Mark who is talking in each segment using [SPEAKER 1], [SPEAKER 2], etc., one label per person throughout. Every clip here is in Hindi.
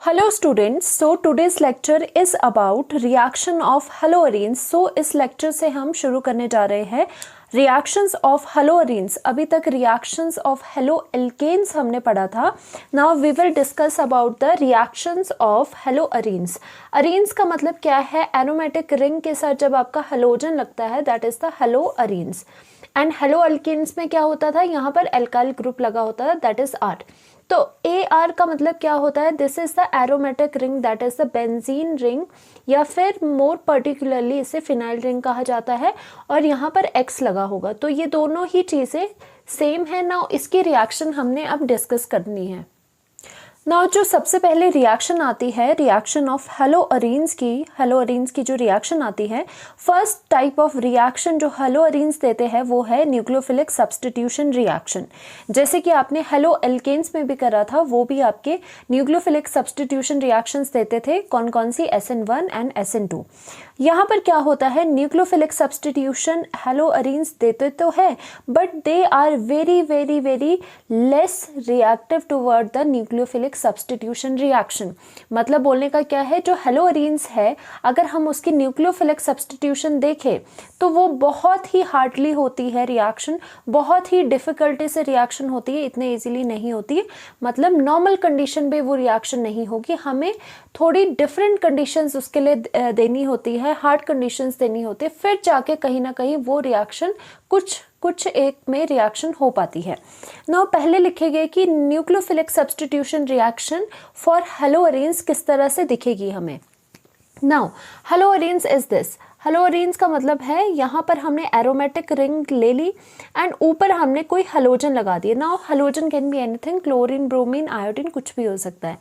[SPEAKER 1] Hello students, so today's lecture is about reaction of haloarenes. So इस लेक्चर से हम शुरू करने जा रहे हैं reactions of haloarenes. अभी तक reactions of haloalkanes हमने पढ़ा था. Now we will discuss about the reactions of haloarenes. Arenes का मतलब क्या है? aromatic ring के साथ जब आपका halogen लगता है that is the haloarenes. And haloalkanes में क्या होता था? यहाँ पर एल्काइल ग्रुप लगा होता है दैट इज आर. तो ए आर का मतलब क्या होता है? This is the aromatic ring that is the benzene ring या फिर मोर पर्टिकुलरली इसे फिनाइल रिंग कहा जाता है. और यहाँ पर एक्स लगा होगा तो ये दोनों ही चीज़ें सेम है ना. इसकी रिएक्शन हमने अब डिस्कस करनी है. नाउ जो सबसे पहले रिएक्शन आती है रिएक्शन ऑफ हेलोअरीन्स की जो रिएक्शन आती है, फर्स्ट टाइप ऑफ रिएक्शन जो हेलोअरीन्स देते हैं वो है न्यूक्लियोफिलिक सब्स्टिट्यूशन रिएक्शन. जैसे कि आपने हेलोएल्केन्स में भी करा था, वो भी आपके न्यूक्लियोफिलिक सब्स्टिट्यूशन रिएक्शंस देते थे. कौन कौन सी? SN1 and SN2. यहाँ पर क्या होता है? न्यूक्लियोफिलिक सब्स्टिट्यूशन हेलोअरीन्स देते तो है but they are very very very less reactive toward the nucleophilic substitution reaction. मतलब बोलने का क्या है, जो हेलोअरीन्स है अगर हम उसकी न्यूक्लियोफिलिक सब्स्टिट्यूशन देखें तो वो बहुत ही हार्डली होती है रिएक्शन, बहुत ही डिफिकल्टी से रिएक्शन होती है, इतने इजीली नहीं होती है. मतलब नॉर्मल कंडीशन में वो रिएक्शन नहीं होगी, हमें थोड़ी डिफरेंट कंडीशंस उसके लिए देनी होती है, हार्ड कंडीशंस देनी होती है, फिर जाके कहीं ना कहीं वो रिएक्शन कुछ एक में रिएक्शन हो पाती है. नाउ पहले लिखे गए कि nucleophilic substitution reaction for haloarenes किस तरह से दिखेगी हमें. Now haloarenes is this. Haloarenes का मतलब है यहाँ पर हमने एरोमेटिक रिंग ले ली एंड ऊपर हमने कोई हेलोजन लगा दिया. Now halogen can be anything, chlorine, bromine, iodine, कुछ भी हो सकता है.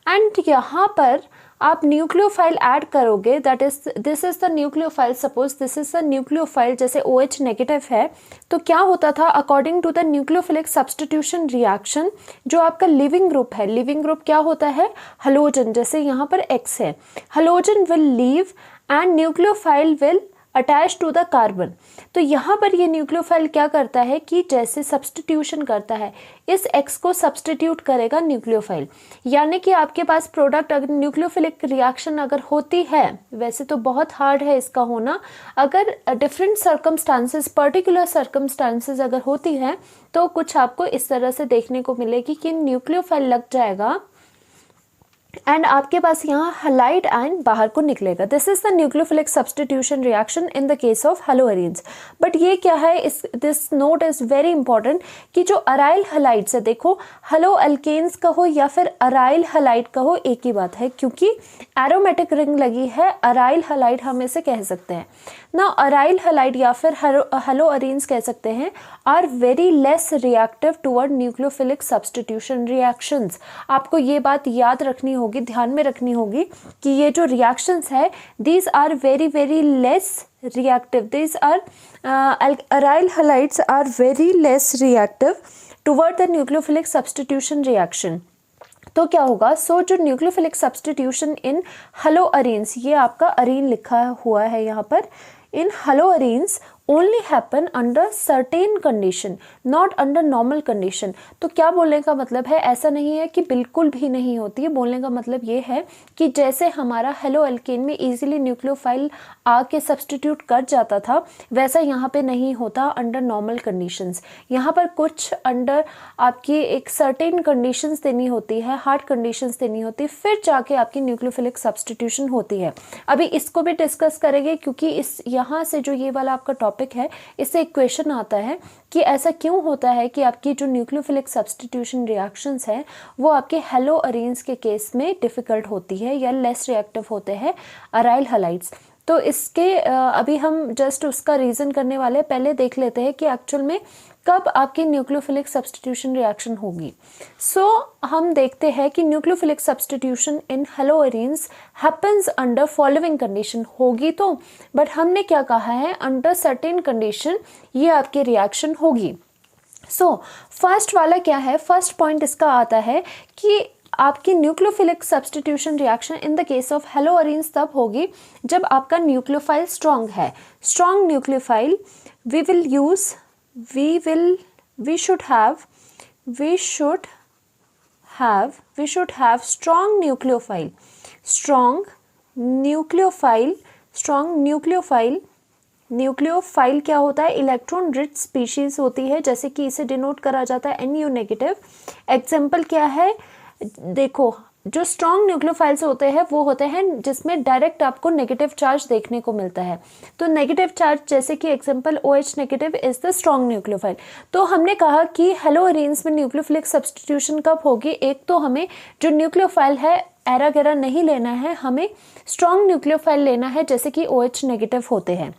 [SPEAKER 1] एंड यहाँ पर आप न्यूक्लियोफाइल ऐड करोगे that is this is the nucleophile. Suppose this is the nucleophile, जैसे OH नेगेटिव है तो क्या होता था according to the nucleophilic substitution reaction, जो आपका लिविंग ग्रुप है, लिविंग ग्रुप क्या होता है? हलोजन. जैसे यहाँ पर X है, halogen will leave and nucleophile will attach to the carbon. तो यहाँ पर ये न्यूक्लियोफाइल क्या करता है कि जैसे सब्स्टिट्यूशन करता है, इस X को सब्स्टिट्यूट करेगा न्यूक्लियोफाइल. यानी कि आपके पास प्रोडक्ट अगर न्यूक्लियोफिलिक रिएक्शन अगर होती है, वैसे तो बहुत हार्ड है इसका होना, अगर डिफरेंट सर्कमस्टांसेस, पर्टिकुलर सर्कमस्टांसेस अगर होती है तो कुछ आपको इस तरह से देखने को मिलेगी कि न्यूक्लियोफाइल लग जाएगा एंड आपके पास यहाँ हलाइड आयन बाहर को निकलेगा. This is the nucleophilic substitution reaction in the case of haloarenes. But ये क्या है, इस this note is very important कि जो अराइल हलाइड्स है, देखो हेलोअल्केन्स कहो या फिर अराइल हलाइड कहो एक ही बात है, क्योंकि एरोमेटिक रिंग लगी है, अराइल हलाइड हम इसे कह सकते हैं ना. अराइल हलाइड या फिर हेलोअरीन्स कह सकते हैं are very less reactive toward nucleophilic substitution reactions. आपको ये बात याद रखनी होगी, ध्यान में रखनी होगी कि ये जो रिएक्शंस है these are very very less reactive. These are aryl halides are very less reactive toward the nucleophilic substitution reaction. तो क्या होगा? सो जो न्यूक्लियोफिलिक सब्स्टिट्यूशन इन हेलोअरीन्स, ये आपका अरीन लिखा हुआ है यहाँ पर, इन हेलोअरीन्स only happen under certain condition, not under normal condition. तो क्या बोलने का मतलब है? ऐसा नहीं है कि बिल्कुल भी नहीं होती है. बोलने का मतलब ये है कि जैसे हमारा हेलोअल्केन में इजीली न्यूक्लियोफाइल आके सब्स्टिट्यूट कर जाता था, वैसा यहाँ पे नहीं होता अंडर नॉर्मल कंडीशंस. यहाँ पर कुछ अंडर आपकी एक सर्टेन कंडीशंस देनी होती है, हार्ड कंडीशंस देनी होती है, फिर जाके आपकी न्यूक्लियोफिलिक सब्स्टिट्यूशन होती है. अभी इसको भी डिस्कस करेंगे क्योंकि इस यहाँ से जो ये वाला आपका टॉपिक है, इससे एक क्वेश्चन आता है कि ऐसा क्यों होता है कि आपकी जो न्यूक्लियोफिलिक सब्स्टिट्यूशन रिएक्शंस हैं वो आपके हेलोअरीन्स के केस में डिफिकल्ट होती है या लेस रिएक्टिव होते हैं अराइल हलाइड्स. तो इसके अभी हम जस्ट उसका रीज़न करने वाले, पहले देख लेते हैं कि एक्चुअल में कब आपकी न्यूक्लियोफिलिक सब्स्टिट्यूशन रिएक्शन होगी. सो हम देखते हैं कि न्यूक्लियोफिलिक सब्स्टिट्यूशन इन हेलोअरीन्स हैपन्स अंडर फॉलोइंग कंडीशन. होगी तो, बट हमने क्या कहा है, अंडर सर्टेन कंडीशन ये आपकी रिएक्शन होगी. सो फर्स्ट वाला क्या है, फर्स्ट पॉइंट इसका आता है कि आपकी nucleophilic substitution reaction in the case of haloarenes तब होगी जब आपका न्यूक्लियोफाइल स्ट्रॉन्ग है. Strong nucleophile we should have strong nucleophile. Nucleophile क्या होता है? इलेक्ट्रॉन रिच स्पीशीज होती है, जैसे कि इसे डिनोट करा जाता है NU नेगेटिव। एग्जाम्पल क्या है? देखो, जो स्ट्रॉन्ग न्यूक्लियोफाइल्स होते हैं वो होते हैं जिसमें डायरेक्ट आपको नेगेटिव चार्ज देखने को मिलता है। तो नेगेटिव चार्ज, जैसे कि example OH negative is the strong nucleophile. तो हमने कहा कि हेलोअरीन्स में न्यूक्लियोफिलिक सब्स्टिट्यूशन कब होगी? एक तो हमें जो न्यूक्लियोफाइल है एरा गैरा नहीं लेना है, हमें स्ट्रॉन्ग न्यूक्लियोफाइल लेना है, जैसे कि OH नेगेटिव होते हैं।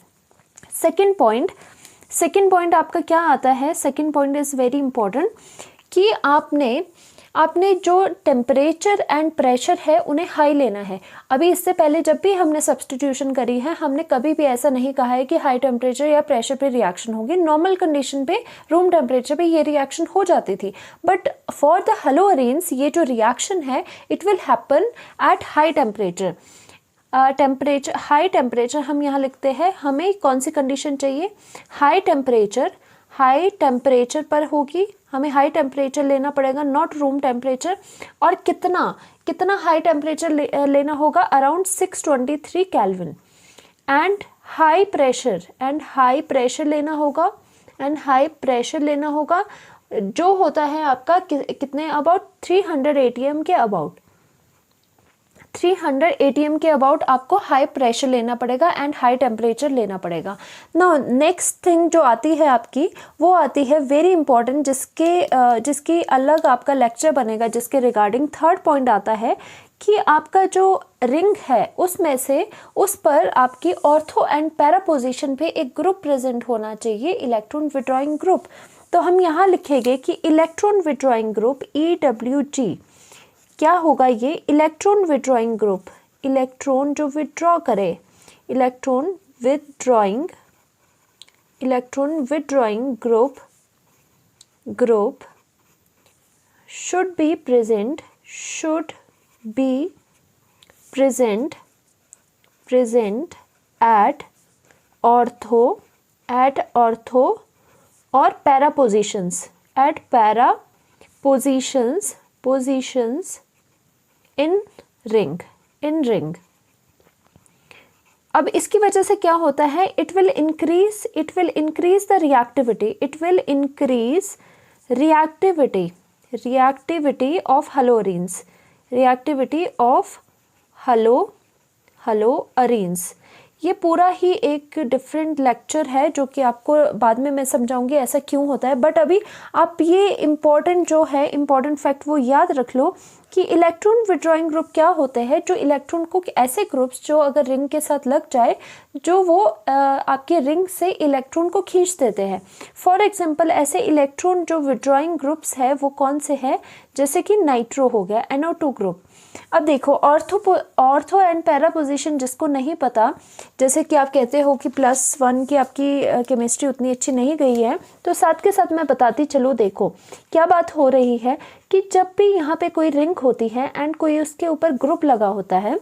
[SPEAKER 1] सेकेंड पॉइंट आपका क्या आता है? Second point is very important कि आपने जो टेम्परेचर एंड प्रेशर है उन्हें हाई लेना है। अभी इससे पहले जब भी हमने सब्स्टिट्यूशन करी है, हमने कभी भी ऐसा नहीं कहा है कि हाई टेम्परेचर या प्रेशर पे रिएक्शन होगी। नॉर्मल कंडीशन पे, रूम टेम्परेचर पे ये रिएक्शन हो जाती थी, बट फॉर द हेलोअरीन्स ये जो रिएक्शन है it will happen at high temperature. High temperature हम यहाँ लिखते हैं, हमें कौन सी कंडीशन चाहिए? हाई टेम्परेचर पर होगी, हमें हाई टेम्परेचर लेना पड़ेगा, नॉट रूम टेम्परेचर। और कितना हाई टेम्परेचर लेना होगा? Around 623 kelvin. And high pressure लेना होगा, जो होता है आपका कितने? अबाउट 300 ATM के अबाउट। 300 ATM के अबाउट आपको हाई प्रेशर लेना पड़ेगा एंड हाई टेम्परेचर लेना पड़ेगा। नाउ नेक्स्ट थिंग जो आती है आपकी, वो आती है वेरी इंपॉर्टेंट, जिसकी अलग आपका लेक्चर बनेगा, जिसके रिगार्डिंग थर्ड पॉइंट आता है कि आपका जो रिंग है उसमें से उस पर आपकी ऑर्थो एंड पैरा पोजिशन पे एक ग्रुप प्रेजेंट होना चाहिए, इलेक्ट्रॉन विड्रॉइंग ग्रुप। तो हम यहाँ लिखेंगे कि इलेक्ट्रॉन विड्रॉइंग ग्रुप EWG क्या होगा? ये इलेक्ट्रॉन विड्रॉइंग ग्रुप, इलेक्ट्रॉन जो विड्रॉ करे, electron withdrawing group should be present at ortho or para positions, in ring। अब इसकी वजह से क्या होता है? It will increase the reactivity of haloarenes. ये पूरा ही एक डिफरेंट लेक्चर है जो कि आपको बाद में मैं समझाऊंगी ऐसा क्यों होता है, बट अभी आप ये इम्पॉर्टेंट फैक्ट वो याद रख लो कि इलेक्ट्रॉन विड्रॉइंग ग्रुप क्या होते हैं? जो इलेक्ट्रॉन को, ऐसे ग्रुप्स जो अगर रिंग के साथ लग जाए, जो वो आपके रिंग से इलेक्ट्रॉन को खींच देते हैं। फॉर एग्जांपल ऐसे इलेक्ट्रॉन जो विड्रॉइंग ग्रुप्स है वो कौन से हैं? जैसे कि नाइट्रो हो गया, NO2 ग्रुप। अब देखो, ऑर्थो एंड पैरा पोजीशन जिसको नहीं पता, जैसे कि आप कहते हो कि +1 की आपकी केमिस्ट्री उतनी अच्छी नहीं गई है, तो साथ के साथ मैं बताती चलो। देखो क्या बात हो रही है कि जब भी यहाँ पे कोई रिंग होती है एंड कोई उसके ऊपर ग्रुप लगा होता है,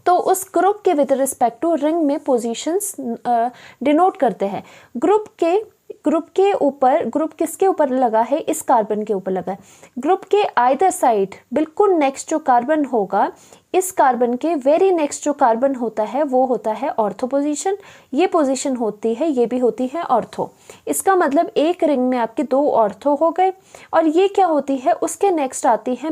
[SPEAKER 1] तो उस ग्रुप के विद रिस्पेक्ट टू रिंग में पोजीशंस डिनोट करते हैं। ग्रुप किसके ऊपर लगा है? इस कार्बन के ऊपर लगा है। ग्रुप के आइदर साइड बिल्कुल नेक्स्ट जो कार्बन होगा, इस कार्बन के वेरी नेक्स्ट जो कार्बन होता है वो होता है ऑर्थो पोजीशन। ये पोजीशन होती है, ये भी होती है ऑर्थो। इसका मतलब एक रिंग में आपके 2 ऑर्थो हो गए। और ये क्या होती है? उसके नेक्स्ट आती है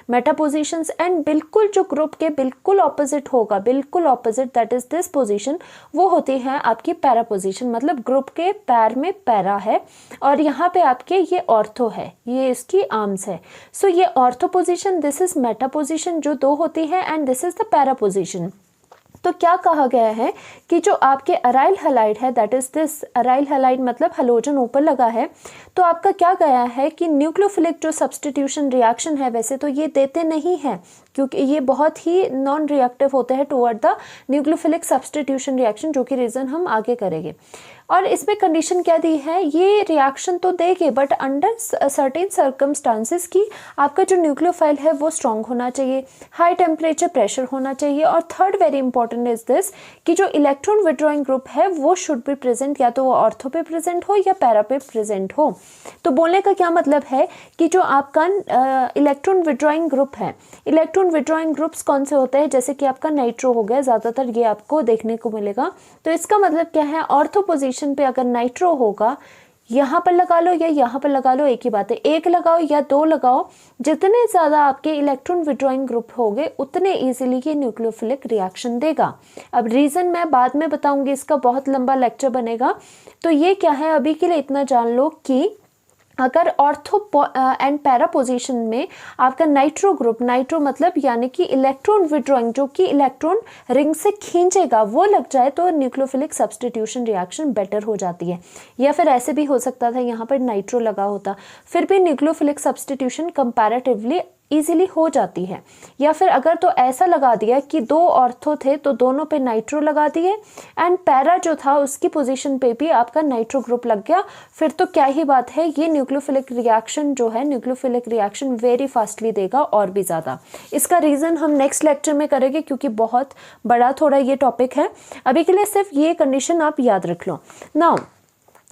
[SPEAKER 1] मेटा पोजीशंस। एंड बिल्कुल जो ग्रुप के बिल्कुल ऑपोजिट होगा, दैट इज दिस पोजीशन, वो होती है आपकी पैरा पोजीशन। मतलब ग्रुप के पैर में पैरा है और यहाँ पे आपके ये ऑर्थो है, ये इसकी आर्म्स है। सो ये ortho position, this is Meta position जो 2 होती है, and this is the para position. तो क्या कहा गया है कि जो आपके अराइल हैलाइड है, that is this aryl halide, मतलब हेलोजन ऊपर लगा है, तो आपका क्या गया है कि न्यूक्लियोफिलिक जो सब्स्टिट्यूशन रिएक्शन है, वैसे तो ये देते नहीं है क्योंकि ये बहुत ही नॉन रिएक्टिव होते हैं toward the nucleophilic substitution reaction, जो कि रीजन हम आगे करेंगे। और इसमें कंडीशन क्या दी है, ये रिएक्शन तो देगी बट अंडर सर्टेन सर्कमस्टांसिस की आपका जो न्यूक्लियोफाइल है वो स्ट्रॉन्ग होना चाहिए, हाई टेम्परेचर प्रेशर होना चाहिए, और third very important is this कि जो इलेक्ट्रॉन विड्रॉइंग ग्रुप है वो शुड बी प्रेजेंट, या तो वो ऑर्थो पे प्रेजेंट हो या पैरा पे प्रेजेंट हो। तो बोलने का क्या मतलब है कि जो आपका इलेक्ट्रॉन विड्रॉइंग ग्रुप है, इलेक्ट्रॉन विड्रॉइंग ग्रुप्स कौन से होते हैं, जैसे कि आपका नाइट्रो हो गया, ज़्यादातर ये आपको देखने को मिलेगा। तो इसका मतलब क्या है, ऑर्थो पोजीशन पे अगर नाइट्रो होगा, यहाँ पर लगा लो या यहाँ पर लगा लो, एक ही बात है, एक लगाओ या दो लगाओ, जितने ज़्यादा आपके इलेक्ट्रॉन विड्रॉइंग ग्रुप होंगे उतने इजीली ये न्यूक्लियोफिलिक रिएक्शन देगा। अब रीज़न मैं बाद में बताऊंगी, इसका बहुत लंबा लेक्चर बनेगा। तो ये क्या है, अभी के लिए इतना जान लो कि अगर ऑर्थो एंड पैरा पोजीशन में आपका नाइट्रो ग्रुप, नाइट्रो मतलब यानी कि इलेक्ट्रॉन विड्रॉइंग, जो कि इलेक्ट्रॉन रिंग से खींचेगा, वो लग जाए तो न्यूक्लियोफिलिक सब्स्टिट्यूशन रिएक्शन बेटर हो जाती है। या फिर ऐसे भी हो सकता था यहाँ पर नाइट्रो लगा होता, फिर भी न्यूक्लियोफिलिक सब्स्टिट्यूशन कंपैरेटिवली इजीली हो जाती है। या फिर अगर तो ऐसा लगा दिया कि दो ऑर्थो थे तो दोनों पे नाइट्रो लगा दिए, एंड पैरा जो था उसकी पोजीशन पे भी आपका नाइट्रो ग्रुप लग गया, फिर तो क्या ही बात है, ये न्यूक्लियोफिलिक रिएक्शन जो है, न्यूक्लियोफिलिक रिएक्शन वेरी फास्टली देगा और भी ज़्यादा। इसका रीज़न हम नेक्स्ट लेक्चर में करेंगे क्योंकि बहुत बड़ा थोड़ा ये टॉपिक है। अभी के लिए सिर्फ ये कंडीशन आप याद रख लो। Now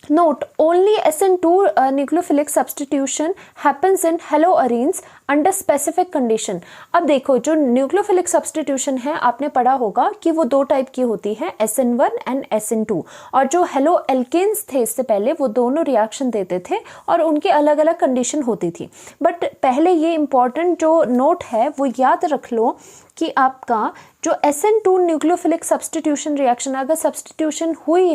[SPEAKER 1] note, only SN2 nucleophilic substitution happens in haloarenes under specific condition। अब देखो, जो न्यूक्लियोफिलिक सब्स्टिट्यूशन है आपने पढ़ा होगा कि वो दो टाइप की होती है, SN1 एंड SN2, और जो हेलो एल्केन्स थे इससे पहले वो दोनों रिएक्शन देते थे और उनके अलग अलग कंडीशन होती थी। बट पहले ये इंपॉर्टेंट जो नोट है वो याद रख लो कि आपका जो SN2 न्यूक्लियोफिलिक सब्स्टिट्यूशन रिएक्शन, अगर सब्स्टिट्यूशन हुई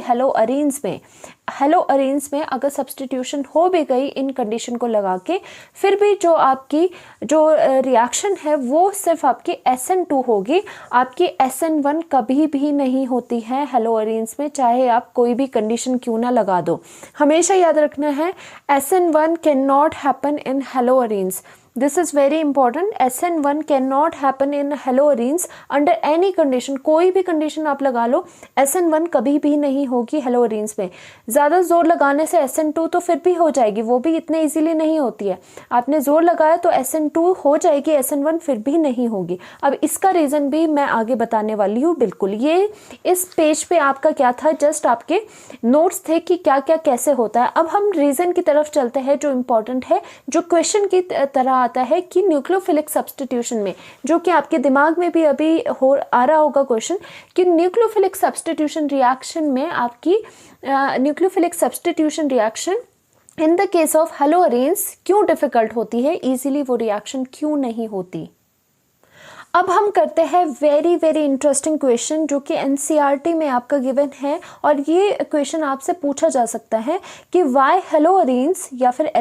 [SPEAKER 1] हेलोअरीन्स में अगर सब्स्टिट्यूशन हो भी गई इन कंडीशन को लगा के, फिर भी जो आपकी जो रिएक्शन है वो सिर्फ आपकी SN2 होगी, आपकी SN1 कभी भी नहीं होती है हेलोअरीन्स में, चाहे आप कोई भी कंडीशन क्यों ना लगा दो। हमेशा याद रखना है, SN1 can not happen in haloarenes. This is very important. SN1 cannot happen in haloarenes under any condition। कोई भी कंडीशन आप लगा लो, SN1 कभी भी नहीं होगी हेलोअरीन्स में। ज़्यादा जोर लगाने से SN2 तो फिर भी हो जाएगी, वो भी इतने इजीली नहीं होती है। आपने जोर लगाया तो SN2 हो जाएगी, SN1 फिर भी नहीं होगी। अब इसका रीज़न भी मैं आगे बताने वाली हूँ। बिल्कुल, ये इस पेज पे आपका क्या था, जस्ट आपके नोट्स थे कि क्या क्या कैसे होता है। अब हम रीज़न की तरफ चलते हैं जो इम्पोर्टेंट है, जो क्वेश्चन की तरह आता है कि न्यूक्लियोफिलिक सब्स्टिट्यूशन में, जो कि आपके दिमाग में भी अभी आ रहा होगा क्वेश्चन कि न्यूक्लियोफिलिक सब्स्टिट्यूशन रिएक्शन में आपकी nucleophilic substitution reaction in the case of haloarenes क्यों डिफिकल्ट होती है, इजीली वो रिएक्शन क्यों नहीं होती। अब हम करते हैं वेरी वेरी इंटरेस्टिंग क्वेश्चन जो कि एनसीईआरटी में आपका गिवन है, और ये क्वेश्चन आपसे पूछा जा सकता है कि वाई हेलोअरीन्स या फिर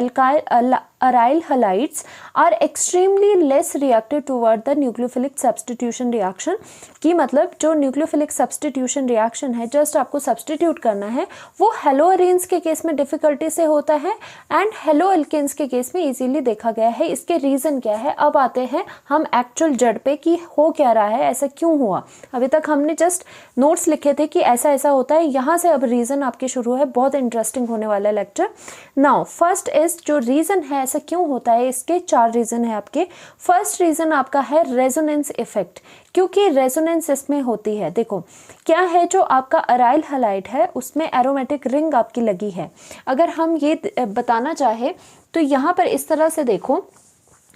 [SPEAKER 1] aryl halides are extremely less reactive toward the nucleophilic substitution reaction. की मतलब जो न्यूक्लियोफिलिक सब्स्टिट्यूशन रिएक्शन है, जस्ट आपको सब्स्टिट्यूट करना है, वो हेलोअरीन्स के केस में डिफिकल्टी से होता है एंड हेलो एल्केन्स के केस में इजीली देखा गया है। इसके रीज़न क्या है, अब आते हैं हम एक्चुअल जड़ पे कि हो क्या रहा है, ऐसा क्यों हुआ। अभी तक हमने जस्ट नोट्स लिखे थे कि ऐसा ऐसा होता है, यहाँ से अब रीज़न आपके शुरू है। बहुत इंटरेस्टिंग होने वाला है लेक्चर। नाउ फर्स्ट इज जो रीज़न है ऐसा क्यों होता है, इसके 4 रीज़न है आपके। फर्स्ट रीज़न आपका है रेजोनेंस इफेक्ट, क्योंकि रेजोनेंस इसमें होती है। देखो क्या है, जो आपका अराइल हलाइड है उसमें एरोमेटिक रिंग आपकी लगी है। अगर हम ये बताना चाहे तो यहाँ पर इस तरह से देखो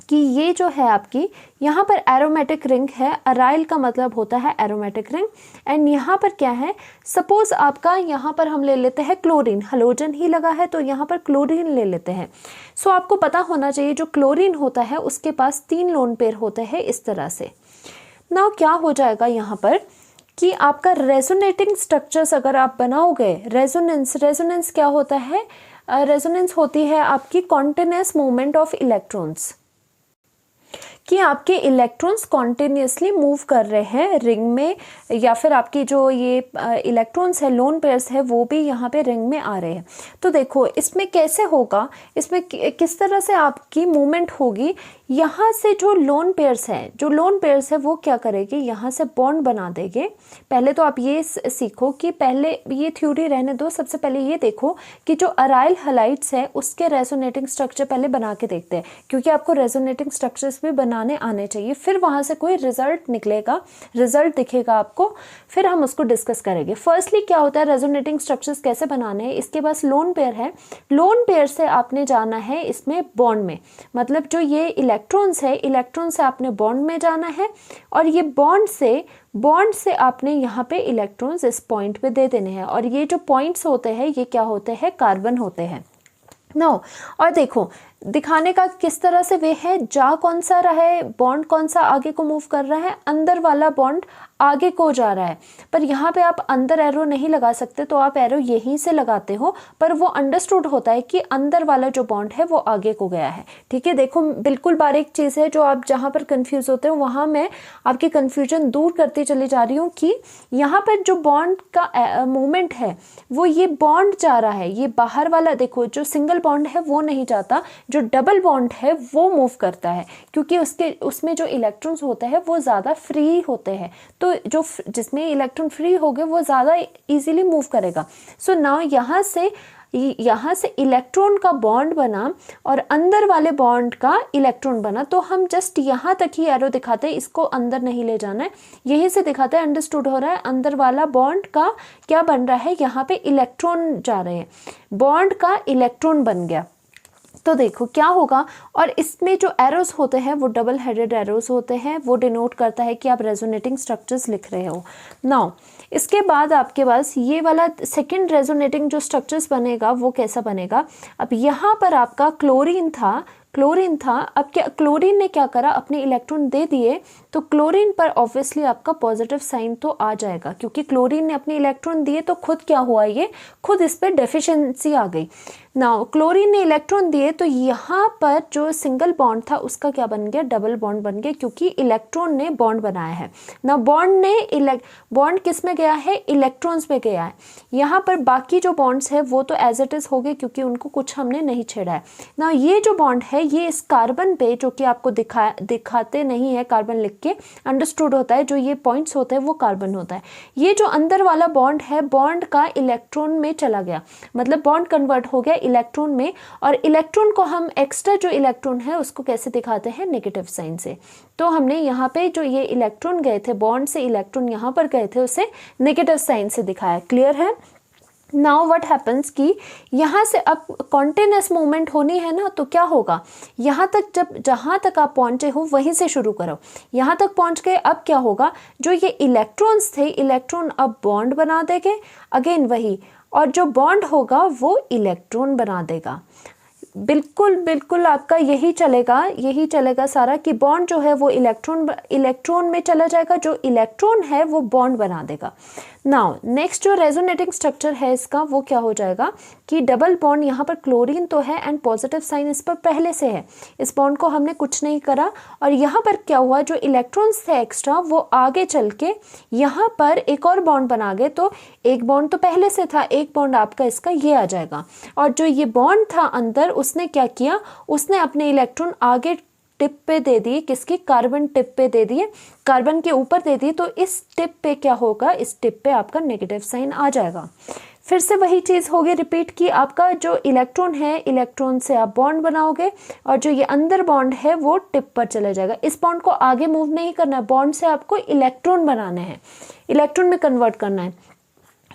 [SPEAKER 1] कि ये जो है आपकी यहाँ पर एरोमेटिक रिंग है, अराइल का मतलब होता है एरोमेटिक रिंग, एंड यहाँ पर क्या है, सपोज आपका यहाँ पर हम ले लेते हैं क्लोरीन, हलोजन ही लगा है तो यहाँ पर क्लोरीन ले लेते हैं। सो आपको पता होना चाहिए जो क्लोरीन होता है उसके पास 3 लोन पेयर होते हैं इस तरह से। नाउ क्या हो जाएगा यहाँ पर कि आपका रेजोनेटिंग स्ट्रक्चर्स अगर आप बनाओगे, रेजोनेंस क्या होता है, रेजोनेंस होती है आपकी कॉन्टिन्यूअस मूवमेंट ऑफ इलेक्ट्रॉन्स, कि आपके इलेक्ट्रॉन्स कॉन्टिन्यूसली मूव कर रहे हैं रिंग में, या फिर आपकी जो ये इलेक्ट्रॉन्स है, लोन पेयर्स है, वो भी यहाँ पे रिंग में आ रहे हैं। तो देखो इसमें कैसे होगा, इसमें किस तरह से आपकी मूवमेंट होगी, यहाँ से जो लोन पेयर्स है वो क्या करेगी, यहाँ से बॉन्ड बना देंगे। पहले तो आप ये सीखो कि पहले ये थ्योरी रहने दो, सबसे पहले ये देखो कि जो अराइल हैलाइड्स है उसके रेजोनेटिंग स्ट्रक्चर पहले बना के देखते हैं, क्योंकि आपको रेजोनेटिंग स्ट्रक्चर्स भी बनाने आने चाहिए। फिर वहाँ से कोई रिजल्ट निकलेगा, रिजल्ट दिखेगा आपको, फिर हम उसको डिस्कस करेंगे। फर्स्टली क्या होता है, रेजोनेटिंग स्ट्रक्चर्स कैसे बनाने हैं, इसके पास लोन पेयर है, लोन पेयर से आपने जाना है इसमें बॉन्ड में, मतलब जो ये इलेक्ट्रॉन्स है, इलेक्ट्रॉन से आपने बॉन्ड में जाना है, और ये बॉन्ड से आपने यहाँ पे इलेक्ट्रॉन्स इस पॉइंट पे दे देने हैं, और ये जो पॉइंट्स होते हैं ये क्या होते हैं, कार्बन होते हैं। नो, और देखो दिखाने का किस तरह से वे है, जा कौन सा रहा है, बॉन्ड कौन सा आगे को मूव कर रहा है, अंदर वाला बॉन्ड आगे को जा रहा है। पर यहाँ पे आप अंदर एरो नहीं लगा सकते, तो आप एरो यहीं से लगाते हो, पर वो अंडरस्टूड होता है कि अंदर वाला जो बॉन्ड है वो आगे को गया है। ठीक है, देखो बिल्कुल बारीक चीज़ है, जो आप जहाँ पर कंफ्यूज होते हो वहाँ मैं आपकी कन्फ्यूजन दूर करती चली जा रही हूँ कि यहाँ पर जो बॉन्ड का मूवमेंट है वो ये बॉन्ड जा रहा है, ये बाहर वाला देखो जो सिंगल बॉन्ड है वो नहीं जाता, जो डबल बॉन्ड है वो मूव करता है, क्योंकि उसमें जो इलेक्ट्रॉन्स होते हैं वो ज़्यादा फ्री होते हैं, तो जो जिसमें इलेक्ट्रॉन फ्री हो गए वो ज़्यादा इजीली मूव करेगा। सो नाउ यहाँ से इलेक्ट्रॉन का बॉन्ड बना और अंदर वाले बॉन्ड का इलेक्ट्रॉन बना, तो हम जस्ट यहाँ तक ही एरो दिखाते हैं, इसको अंदर नहीं ले जाना है, यहीं से दिखाते हैं। अंडरस्टूड हो रहा है, अंदर वाला बॉन्ड का क्या बन रहा है, यहाँ पे इलेक्ट्रॉन जा रहे हैं, बॉन्ड का इलेक्ट्रॉन बन गया। तो देखो क्या होगा, और इसमें जो एरोस होते हैं वो डबल हेडेड एरोस होते हैं, वो डिनोट करता है कि आप रेजोनेटिंग स्ट्रक्चर्स लिख रहे हो। नाउ इसके बाद आपके पास ये वाला सेकंड रेजोनेटिंग जो स्ट्रक्चर्स बनेगा वो कैसा बनेगा। अब यहाँ पर आपका क्लोरीन था, अब क्या क्लोरीन ने क्या करा, अपने इलेक्ट्रॉन दे दिए, तो क्लोरीन पर ऑब्वियसली आपका पॉजिटिव साइन तो आ जाएगा, क्योंकि क्लोरीन ने अपने इलेक्ट्रॉन दिए, तो खुद क्या हुआ, ये खुद इस पर डेफिशिएंसी आ गई। नाउ क्लोरीन ने इलेक्ट्रॉन दिए, तो यहाँ पर जो सिंगल बॉन्ड था उसका क्या बन गया, डबल बॉन्ड बन गया, क्योंकि इलेक्ट्रॉन ने बॉन्ड बनाया है ना। बॉन्ड किस में गया है, इलेक्ट्रॉन्स में गया है। यहाँ पर बाकी जो बॉन्ड्स है वो तो एज इट इज हो गए, क्योंकि उनको कुछ हमने नहीं छेड़ा है ना। ये जो बॉन्ड है ये इस कार्बन पे, जो कि आपको दिखाते नहीं है, कार्बन लिख के अंडरस्टूड होता है, जो ये पॉइंट्स होते हैं वो कार्बन होता है। ये जो अंदर वाला बॉन्ड है, बॉन्ड का इलेक्ट्रॉन में चला गया, मतलब बॉन्ड कन्वर्ट हो गया इलेक्ट्रॉन में, और इलेक्ट्रॉन को हम एक्स्ट्रा जो इलेक्ट्रॉन है उसको कैसे दिखाते हैं, नेगेटिव साइन से। तो हमने यहाँ पे जो ये इलेक्ट्रॉन गए थे, बॉन्ड से इलेक्ट्रॉन यहाँ पर गए थे, उसे नेगेटिव साइन से दिखाया। क्लियर है। नाउ व्हाट हैपन्स कि यहाँ से अब कॉन्टिन्यूस मूवमेंट होनी है ना, तो क्या होगा, यहाँ तक जहाँ तक आप पहुँचे हो वहीं से शुरू करो। यहाँ तक पहुँच गए, अब क्या होगा, जो ये इलेक्ट्रॉन्स थे, इलेक्ट्रॉन अब बॉन्ड बना देंगे, अगेन वही, और जो बॉन्ड होगा वो इलेक्ट्रॉन बना देगा। बिल्कुल आपका यही चलेगा सारा, कि बॉन्ड जो है वो इलेक्ट्रॉन में चला जाएगा, जो इलेक्ट्रॉन है वो बॉन्ड बना देगा। नाउ नेक्स्ट जो रेजोनेटिंग स्ट्रक्चर है इसका, वो क्या हो जाएगा कि डबल बॉन्ड, यहाँ पर क्लोरीन तो है एंड पॉजिटिव साइन इस पर पहले से है, इस बॉन्ड को हमने कुछ नहीं करा, और यहाँ पर क्या हुआ, जो इलेक्ट्रॉन्स थे एक्स्ट्रा वो आगे चल के यहाँ पर एक और बॉन्ड बना गए, तो एक बॉन्ड तो पहले से था, एक बॉन्ड आपका इसका ये आ जाएगा, और जो ये बॉन्ड था अंदर, उसने क्या किया, उसने अपने इलेक्ट्रॉन आगे टिप पे दे दिए, किसकी, कार्बन टिप पे दे दिए, कार्बन के ऊपर दे दिए, तो इस टिप पे क्या होगा, इस टिप पे आपका नेगेटिव साइन आ जाएगा। फिर से वही चीज़ होगी रिपीट, कि आपका जो इलेक्ट्रॉन है, इलेक्ट्रॉन से आप बॉन्ड बनाओगे, और जो ये अंदर बॉन्ड है वो टिप पर चला जाएगा। इस बॉन्ड को आगे मूव नहीं करना है, बॉन्ड से आपको इलेक्ट्रॉन बनाने हैं, इलेक्ट्रॉन में कन्वर्ट करना है।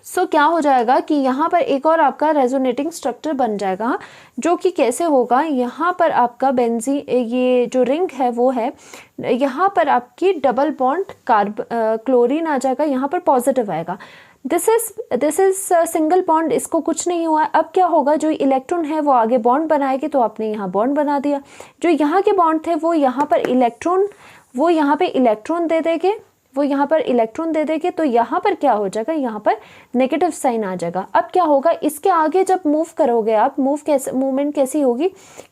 [SPEAKER 1] सो क्या हो जाएगा कि यहाँ पर एक और आपका रेजोनेटिंग स्ट्रक्चर बन जाएगा, जो कि कैसे होगा, यहाँ पर आपका ये जो रिंग है वो है, यहाँ पर आपकी डबल बॉन्ड क्लोरीन आ जाएगा, यहाँ पर पॉजिटिव आएगा। दिस इज सिंगल बॉन्ड, इसको कुछ नहीं हुआ। अब क्या होगा, जो इलेक्ट्रॉन है वो आगे बॉन्ड बनाएगी, तो आपने यहाँ बॉन्ड बना दिया। जो यहाँ के बॉन्ड थे वो यहाँ पे इलेक्ट्रॉन दे देंगे, वो यहाँ पर इलेक्ट्रॉन दे देगी, तो यहाँ पर क्या हो जाएगा, यहाँ पर नेगेटिव साइन आ जाएगा। अब क्या होगा, इसके आगे जब मूव करोगे आप, मूवमेंट कैसी होगी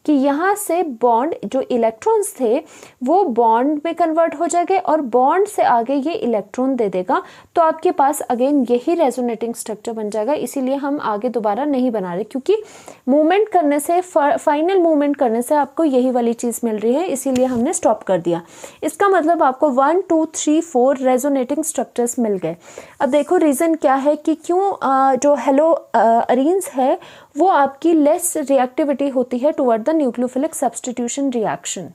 [SPEAKER 1] कि यहाँ से बॉन्ड जो इलेक्ट्रॉन्स थे वो बॉन्ड में कन्वर्ट हो जाएंगे और बॉन्ड से आगे ये इलेक्ट्रॉन दे देगा, तो आपके पास अगेन यही रेजोनेटिंग स्ट्रक्चर बन जाएगा। इसीलिए हम आगे दोबारा नहीं बना रहे, क्योंकि मूवमेंट करने से, फाइनल मूवमेंट करने से आपको यही वाली चीज़ मिल रही है, इसीलिए हमने स्टॉप कर दिया। इसका मतलब आपको 1 2 3 4 रेजोनेटिंग स्ट्रक्चर्स मिल गए। अब देखो रीज़न क्या है कि क्यों जो हेलो अरेन्स है वो आपकी लेस रिएक्टिविटी होती है toward the nucleophilic substitution reaction.